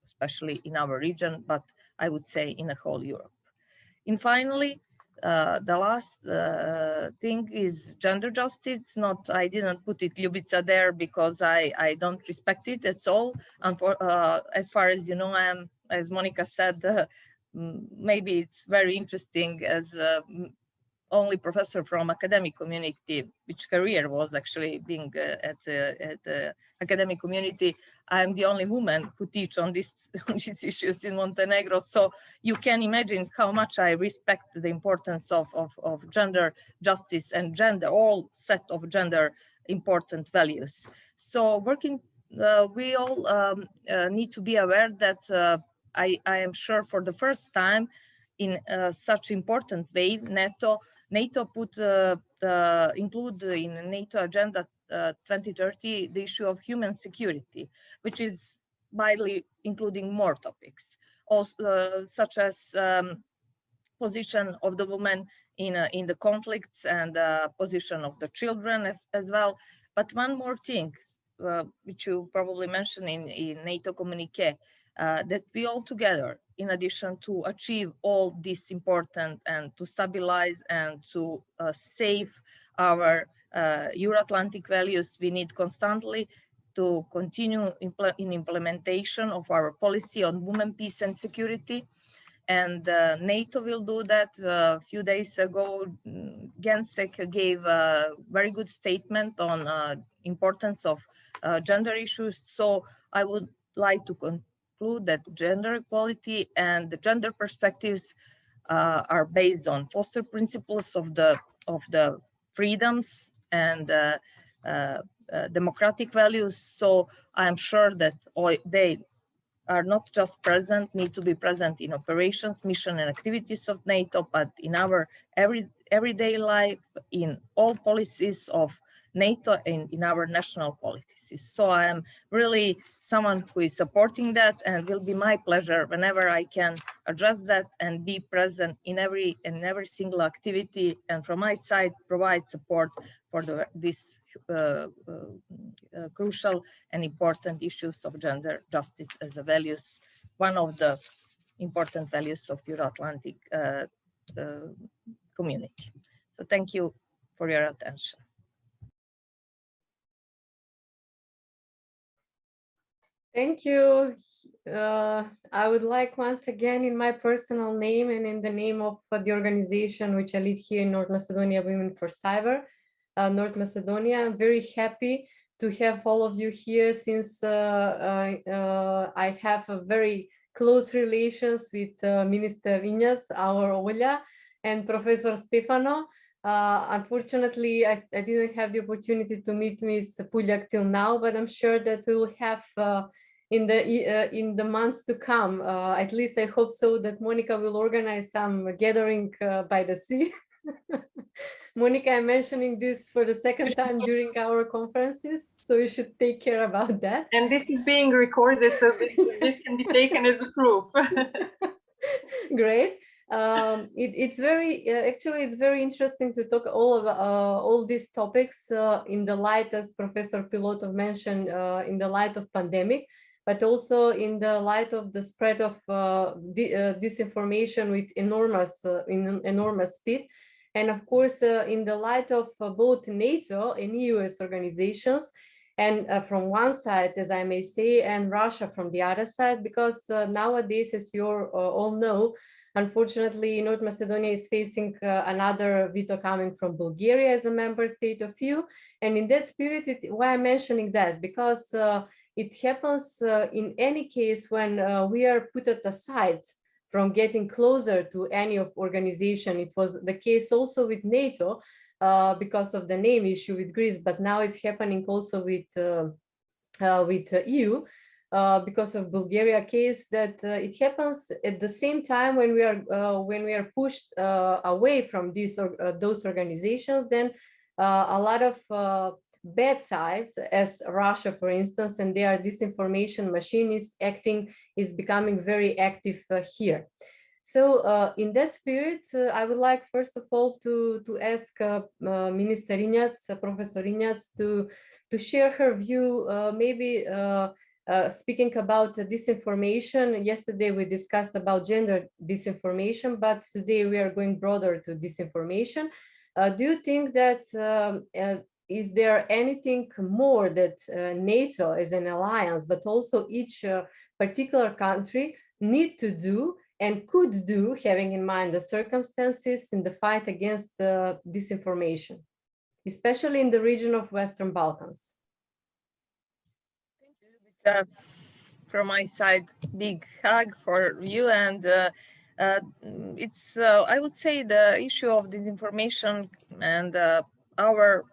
especially in our region, but I would say in the whole Europe. And finally, the last thing is gender justice. I didn't put it Ljubica there because I don't respect it at all. And as far as you know, I am, as Monica said, maybe it's very interesting as only professor from academic community, which career was actually being at the academic community. I'm the only woman who teach on these issues in Montenegro. So you can imagine how much I respect the importance of gender justice and all set of gender important values. So working, we all need to be aware that I am sure for the first time in such important way, NATO put include in NATO Agenda 2030 the issue of human security, which is widely including more topics, also, such as position of the woman in the conflicts and position of the children as well. But one more thing, which you probably mentioned in NATO communique, that we all together, in addition to achieve all this important and to stabilize and to save our Euro-Atlantic values, we need constantly to continue in implementation of our policy on women, peace and security. And NATO will do that. A few days ago, Gensec gave a very good statement on importance of gender issues. So I would like to conclude that gender equality and the gender perspectives are based on foster principles of the freedoms and democratic values. So I'm sure that they are not just present, need to be present in operations, mission and activities of NATO, but in our everyday life, in all policies of NATO and in our national policies. So I am really someone who is supporting that, and will be my pleasure whenever I can address that and be present in every single activity, and from my side provide support for this crucial and important issues of gender justice as a values, one of the important values of Euro-Atlantic community. So thank you for your attention. Thank you. I would like once again, in my personal name and in the name of the organization which I lead here in North Macedonia, Women for Cyber, North Macedonia, I'm very happy to have all of you here, since I have a very close relations with Minister Injac, our Olja, and Professor Stefano. Unfortunately, I didn't have the opportunity to meet Ms. Puljak till now, but I'm sure that we will have in the months to come. At least I hope so, that Monica will organize some gathering by the sea. Monica, I'm mentioning this for the second time during our conferences, so you should take care about that. And this is being recorded, so this can be taken as a proof. Great. It's very actually it's very interesting to talk all these topics in the light, as Professor Pilotto mentioned, in the light of pandemic, but also in the light of the spread of disinformation with enormous speed. And of course, in the light of both NATO and US organizations, and from one side, as I may say, and Russia from the other side, because nowadays, as you all know, unfortunately, North Macedonia is facing another veto coming from Bulgaria as a member state of EU. And in that spirit, why I'm mentioning that? Because it happens in any case when we are put aside from getting closer to any of organization. It was the case also with NATO because of the name issue with Greece, but now it's happening also with EU. Because of Bulgaria case, that it happens at the same time when we are pushed away from those organizations. Then a lot of bad sides, as Russia, for instance, and their disinformation machine is becoming very active here. So in that spirit, I would like first of all to ask Minister Injac, Professor Injac, to share her view, maybe. Speaking about disinformation, yesterday we discussed about gender disinformation, but today we are going broader to disinformation. Do you think that is there anything more that NATO as an alliance, but also each particular country need to do and could do, having in mind the circumstances in the fight against disinformation, especially in the region of Western Balkans? From my side, big hug for you, and it's I would say the issue of disinformation and our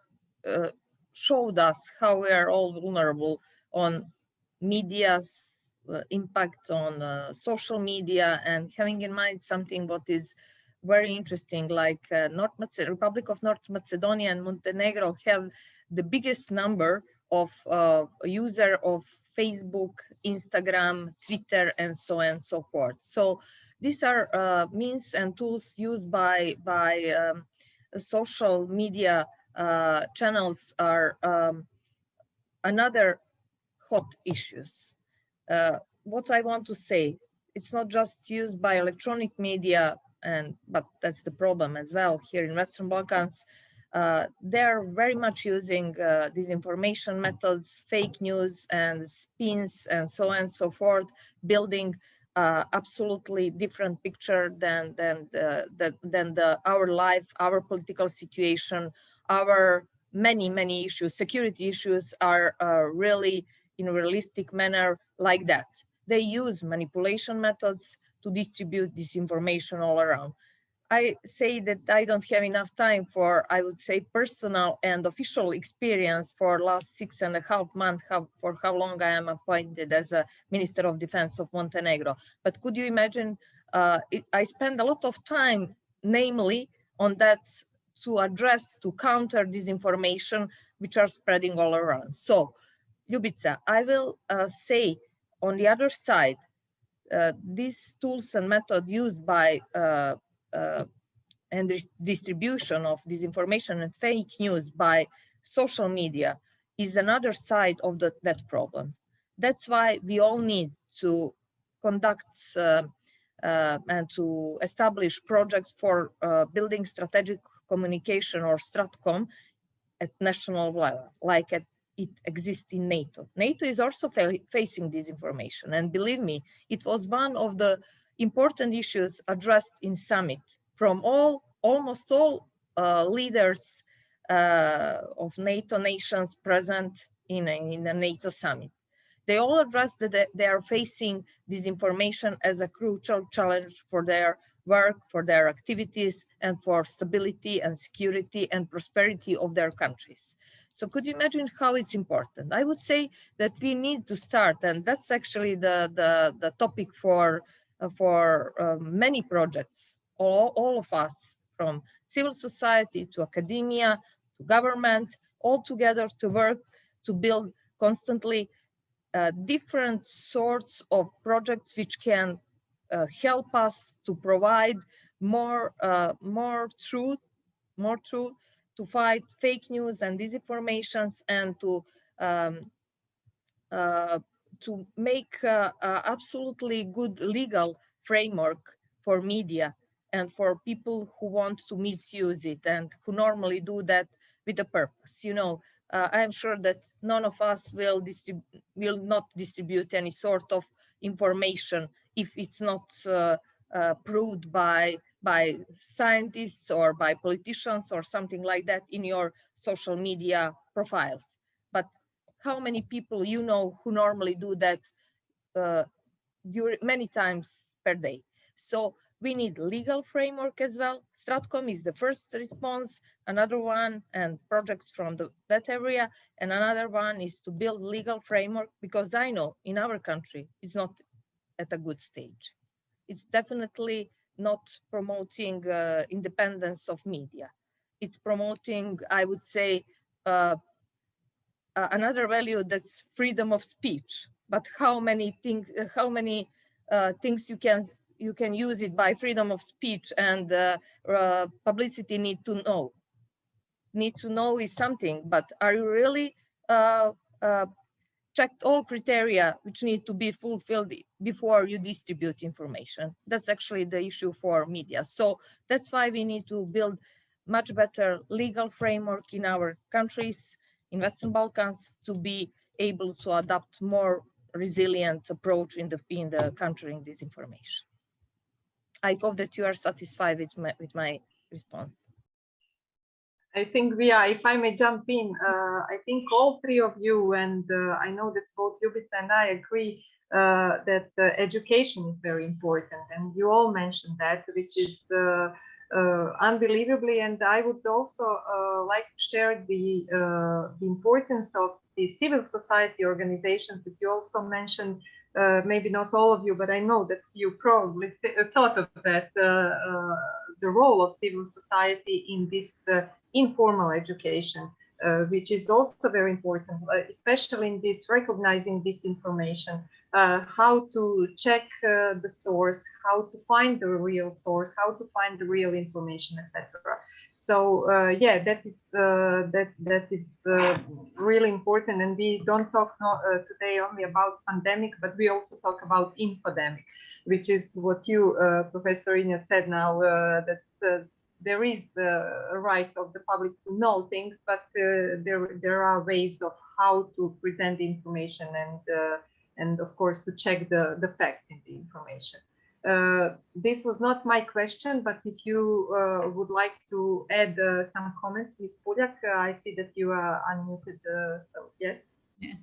showed us how we are all vulnerable on media's impact on social media, and having in mind something what is very interesting, like Republic of North Macedonia and Montenegro have the biggest number of user of Facebook, Instagram, Twitter, and so on and so forth. So these are means and tools used by social media channels are another hot issues. What I want to say, it's not just used by electronic media, but that's the problem as well here in Western Balkans. they're very much using disinformation methods, fake news and spins and so on and so forth, building absolutely different picture than our life, our political situation, our many issues, security issues are really in a realistic manner like that. They use manipulation methods to distribute disinformation all around. I say that I don't have enough time for, I would say, personal and official experience for last 6.5 months, for how long I am appointed as a Minister of Defense of Montenegro. But could you imagine, I spend a lot of time, namely on that, to address, to counter disinformation, which are spreading all around. So, Ljubica, I will say on the other side, these tools and methods used by and distribution of disinformation and fake news by social media is another side of that problem. That's why we all need to conduct and to establish projects for building strategic communication, or Stratcom, at national level, like it exists in NATO. NATO is also facing disinformation, and believe me, it was one of the important issues addressed in summit from almost all leaders of NATO nations present in the NATO summit. They all addressed that they are facing disinformation as a crucial challenge for their work, for their activities, and for stability and security and prosperity of their countries. So could you imagine how it's important? I would say that we need to start, and that's actually the topic for many projects, all of us, from civil society to academia, to government, all together to work to build constantly different sorts of projects which can help us to provide more truth to fight fake news and disinformations, and to make absolutely good legal framework for media and for people who want to misuse it and who normally do that with a purpose. You know, I'm sure that none of us will not distribute any sort of information if it's not proved by scientists or by politicians or something like that in your social media profiles. But how many people you know who normally do that many times per day? So we need legal framework as well. Stratcom is the first response, another one, and projects from that area, and another one is to build legal framework, because I know in our country it's not at a good stage. It's definitely not promoting independence of media. It's promoting, I would say, another value, that's freedom of speech. But how many things you can use it by freedom of speech, and publicity need to know. Need to know is something, but are you really checked all criteria which need to be fulfilled before you distribute information? That's actually the issue for media. So that's why we need to build much better legal framework in our countries, in Western Balkans, to be able to adopt more resilient approach in the countering disinformation. I hope that you are satisfied with my response. I think if I may jump in, I think all three of you, and I know that both Ljubica and I agree that education is very important, and you all mentioned that, which is unbelievably. And I would also like to share the importance of the civil society organizations that you also mentioned. Maybe not all of you, but I know that you probably thought of that, the role of civil society in this informal education, which is also very important, especially in this recognizing disinformation, how to check the source, how to find the real source, how to find the real information, etc. So yeah, that is really important. And we don't talk today only about pandemic, but we also talk about infodemic, which is what you, Professor Injac, said now, that there is a right of the public to know things, but there are ways of how to present the information and of course to check the facts in the information. This was not my question, but if you would like to add some comments, Ms. Puljak, I see that you are unmuted, so yes. Yeah.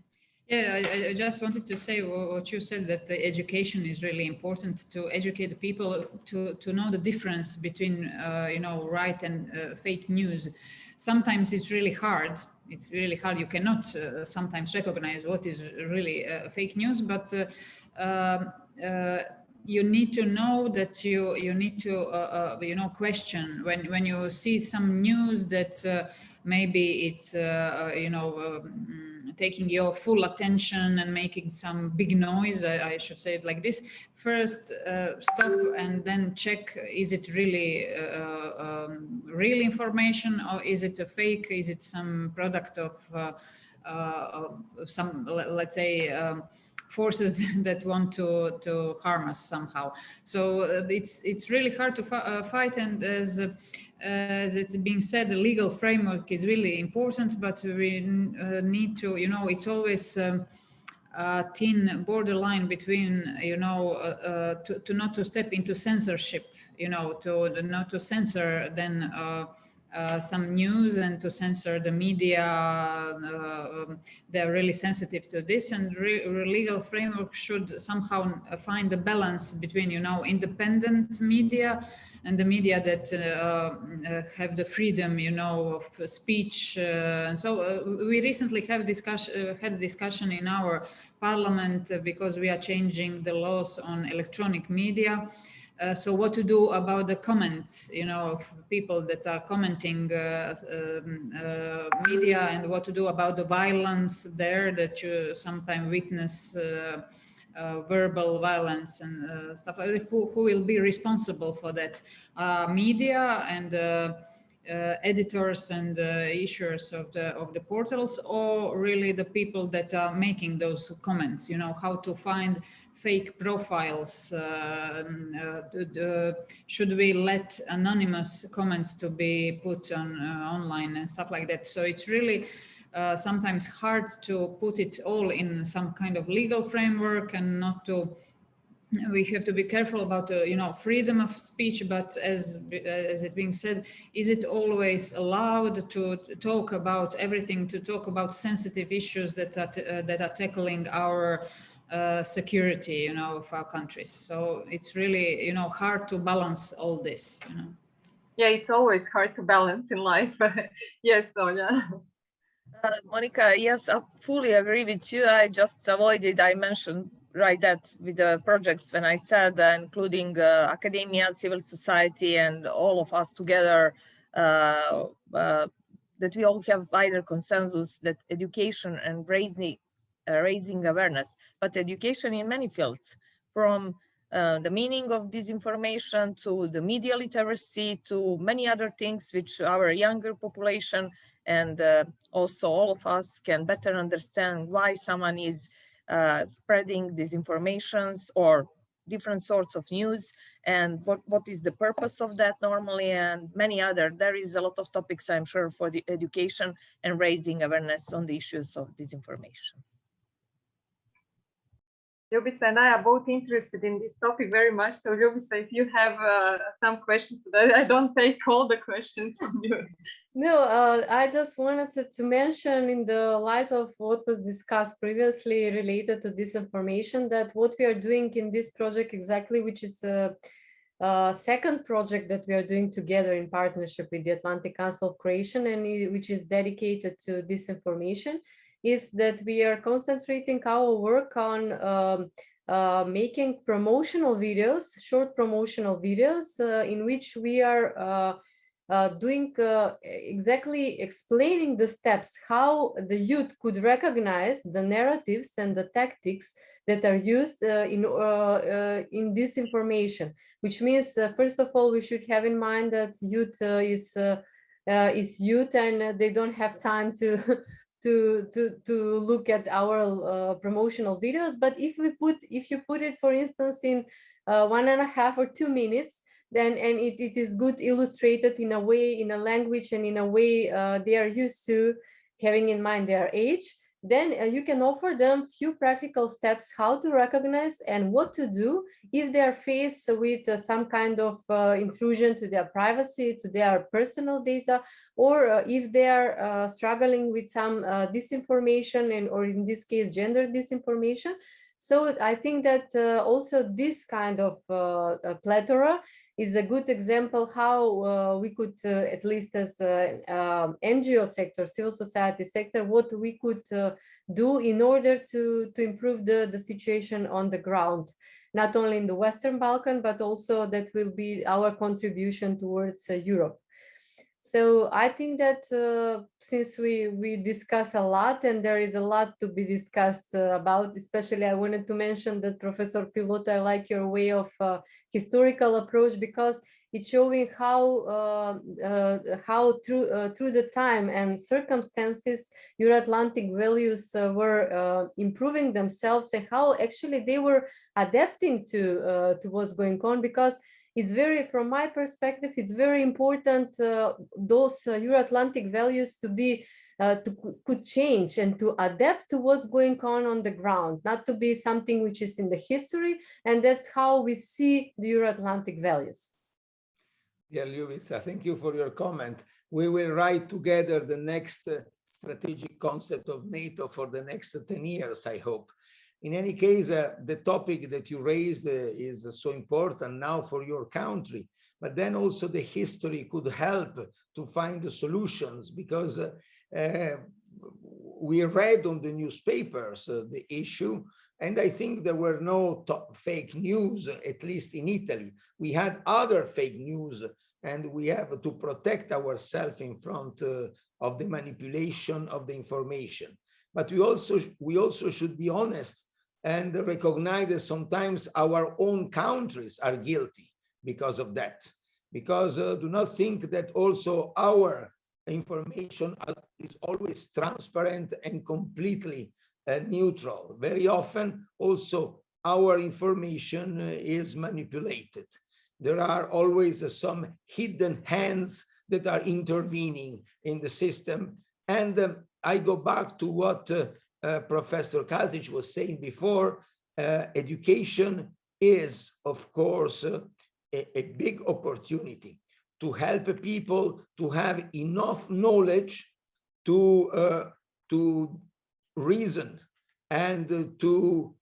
Yeah, I just wanted to say what you said, that the education is really important, to educate the people to know the difference between, you know, right and fake news. Sometimes it's really hard. It's really hard. You cannot sometimes recognize what is really fake news, but you need to know that you need to you know, question when you see some news that maybe it's you know, taking your full attention and making some big noise. I should say it like this. First, stop and then check: is it really real information, or is it a fake? Is it some product of some, let's say, forces that want to harm us somehow? So it's really hard to fight, and as it's being said, the legal framework is really important, but we need to, you know, it's always a thin borderline between, you know, to not to step into censorship, you know, to not to censor then some news and to censor the media. They're really sensitive to this, and legal framework should somehow find a balance between, you know, independent media and the media that have the freedom, you know, of speech. And so we recently have had a discussion in our parliament because we are changing the laws on electronic media. So what to do about the comments, you know, of people that are commenting media, and what to do about the violence there that you sometimes witness, verbal violence and stuff like that. Who will be responsible for that? Media and editors and issuers of the portals, or really the people that are making those comments? You know, how to find fake profiles? Should we let anonymous comments to be put on online and stuff like that? So it's really sometimes hard to put it all in some kind of legal framework, and not to, we have to be careful about you know, freedom of speech, but as it being said, is it always allowed to talk about everything, to talk about sensitive issues that are tackling our security, you know, of our countries? So it's really, you know, hard to balance all this, you know. Yeah, it's always hard to balance in life. Yes, Sonia. Monica, yes, I fully agree with you. I just avoided, I mentioned right that with the projects when I said including academia, civil society, and all of us together, that we all have wider consensus that education and raising awareness, but education in many fields, from the meaning of disinformation to the media literacy to many other things which our younger population and also all of us can better understand why someone is spreading disinformations or different sorts of news, and what is the purpose of that normally, and many other. There is a lot of topics, I'm sure, for the education and raising awareness on the issues of disinformation. Ljubica and I are both interested in this topic very much. So Ljubica, if you have some questions, I don't take all the questions from you. No, I just wanted to mention, in the light of what was discussed previously related to disinformation, that what we are doing in this project exactly, which is a second project that we are doing together in partnership with the Atlantic Council of Croatian, and which is dedicated to disinformation, is that we are concentrating our work on making promotional videos, short promotional videos, in which we are doing exactly explaining the steps how the youth could recognize the narratives and the tactics that are used in disinformation. Which means, first of all, we should have in mind that youth is youth, and they don't have time to to look at our promotional videos. But if you put it, for instance, in 1.5 or 2 minutes, then and it is good illustrated in a way, in a language and in a way they are used to, having in mind their age, then you can offer them few practical steps how to recognize and what to do if they are faced with some kind of intrusion to their privacy, to their personal data, or if they are struggling with some disinformation, and or in this case gender disinformation. So I think that also this kind of plethora is a good example how we could, at least as NGO sector, civil society sector, what we could do in order to improve the situation on the ground, not only in the Western Balkan, but also that will be our contribution towards Europe. So I think that since we discuss a lot and there is a lot to be discussed about, especially I wanted to mention that Professor Pilotto, I like your way of historical approach, because it's showing how through the time and circumstances Euroatlantic values were improving themselves, and how actually they were adapting to what's going on, because it's very, from my perspective, it's very important those Euro-Atlantic values to be could change and to adapt to what's going on the ground, not to be something which is in the history, and that's how we see the Euro-Atlantic values. Yeah, Ljubica, thank you for your comment. We will write together the next strategic concept of NATO for the next 10 years, I hope. In any case, the topic that you raised is so important now for your country, but then also the history could help to find the solutions, because we read on the newspapers the issue, and I think there were no fake news, at least in Italy. We had other fake news, and we have to protect ourselves in front of the manipulation of the information. But we also should be honest and recognize that sometimes our own countries are guilty because of that. Because do not think that also our information is always transparent and completely neutral. Very often also our information is manipulated. There are always some hidden hands that are intervening in the system. And I go back to what Professor Kazic was saying before. Education is, of course, a big opportunity to help people to have enough knowledge to reason and to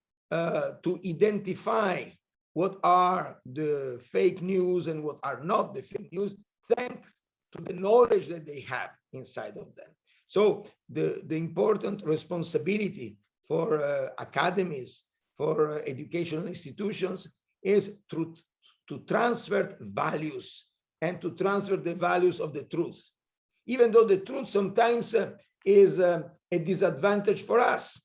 identify what are the fake news and what are not the fake news, thanks to the knowledge that they have inside of them. So the important responsibility for academies, for educational institutions, is to transfer values and to transfer the values of the truth, even though the truth sometimes is a disadvantage for us.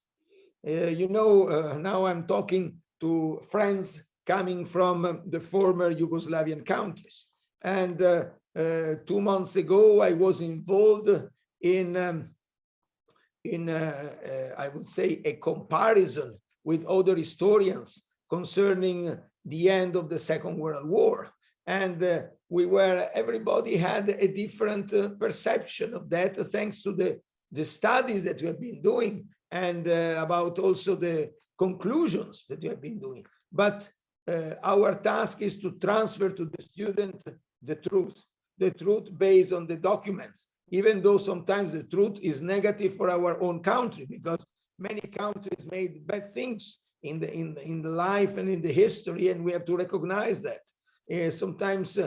Now I'm talking to friends coming from the former Yugoslavian countries. And 2 months ago, I was involved in I would say, a comparison with other historians concerning the end of the Second World War. And everybody had a different perception of that, thanks to the studies that we have been doing, and about also the conclusions that we have been doing. But our task is to transfer to the student the truth based on the documents, even though sometimes the truth is negative for our own country, because many countries made bad things in the life and in the history, and we have to recognize that. Sometimes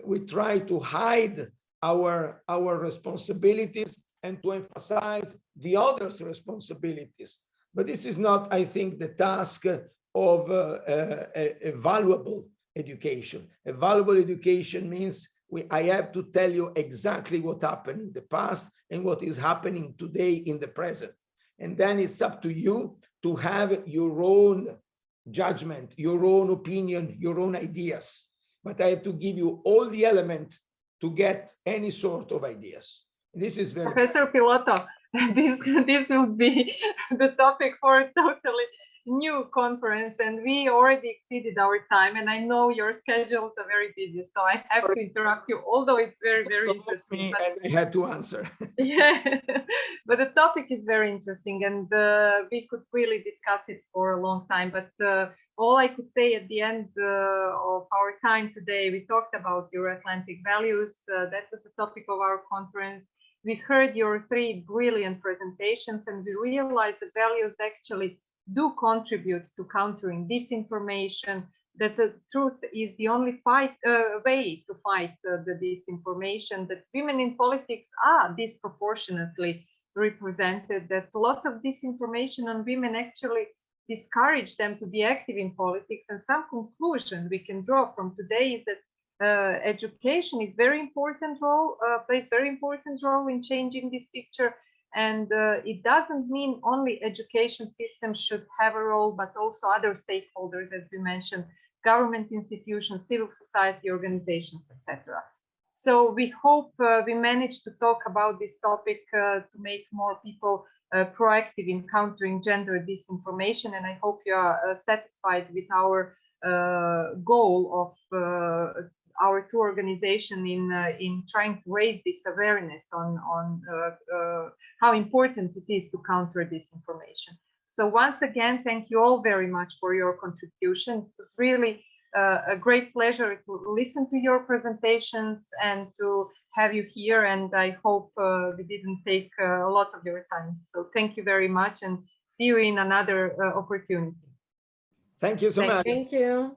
we try to hide our responsibilities and to emphasize the others' responsibilities. But this is not, I think, the task of a valuable education. A valuable education means I have to tell you exactly what happened in the past and what is happening today in the present. And then it's up to you to have your own judgment, your own opinion, your own ideas. But I have to give you all the elements to get any sort of ideas. This is very— Professor Pilotto, this would be the topic for totally new conference, and we already exceeded our time. And I know your schedules are very busy, so I have to interrupt you, although it's very, very interesting. But, and I had to answer. yeah, but the topic is very interesting, and we could really discuss it for a long time. But all I could say at the end of our time today, we talked about Euro-Atlantic values. That was the topic of our conference. We heard your 3 brilliant presentations, and we realized that values actually do contribute to countering disinformation, that the truth is the only way to fight the disinformation, that women in politics are disproportionately represented, that lots of disinformation on women actually discourage them to be active in politics. And some conclusion we can draw from today is that education is very important role, plays very important role in changing this picture. And it doesn't mean only education systems should have a role, but also other stakeholders, as we mentioned, government institutions, civil society organizations, etc. So we hope we managed to talk about this topic to make more people proactive in countering gender disinformation. And I hope you are satisfied with our goal of our 2 organizations in trying to raise this awareness on how important it is to counter disinformation. So once again, thank you all very much for your contribution. It was really a great pleasure to listen to your presentations and to have you here. And I hope we didn't take a lot of your time. So thank you very much, and see you in another opportunity. Thank you so much. Thank you.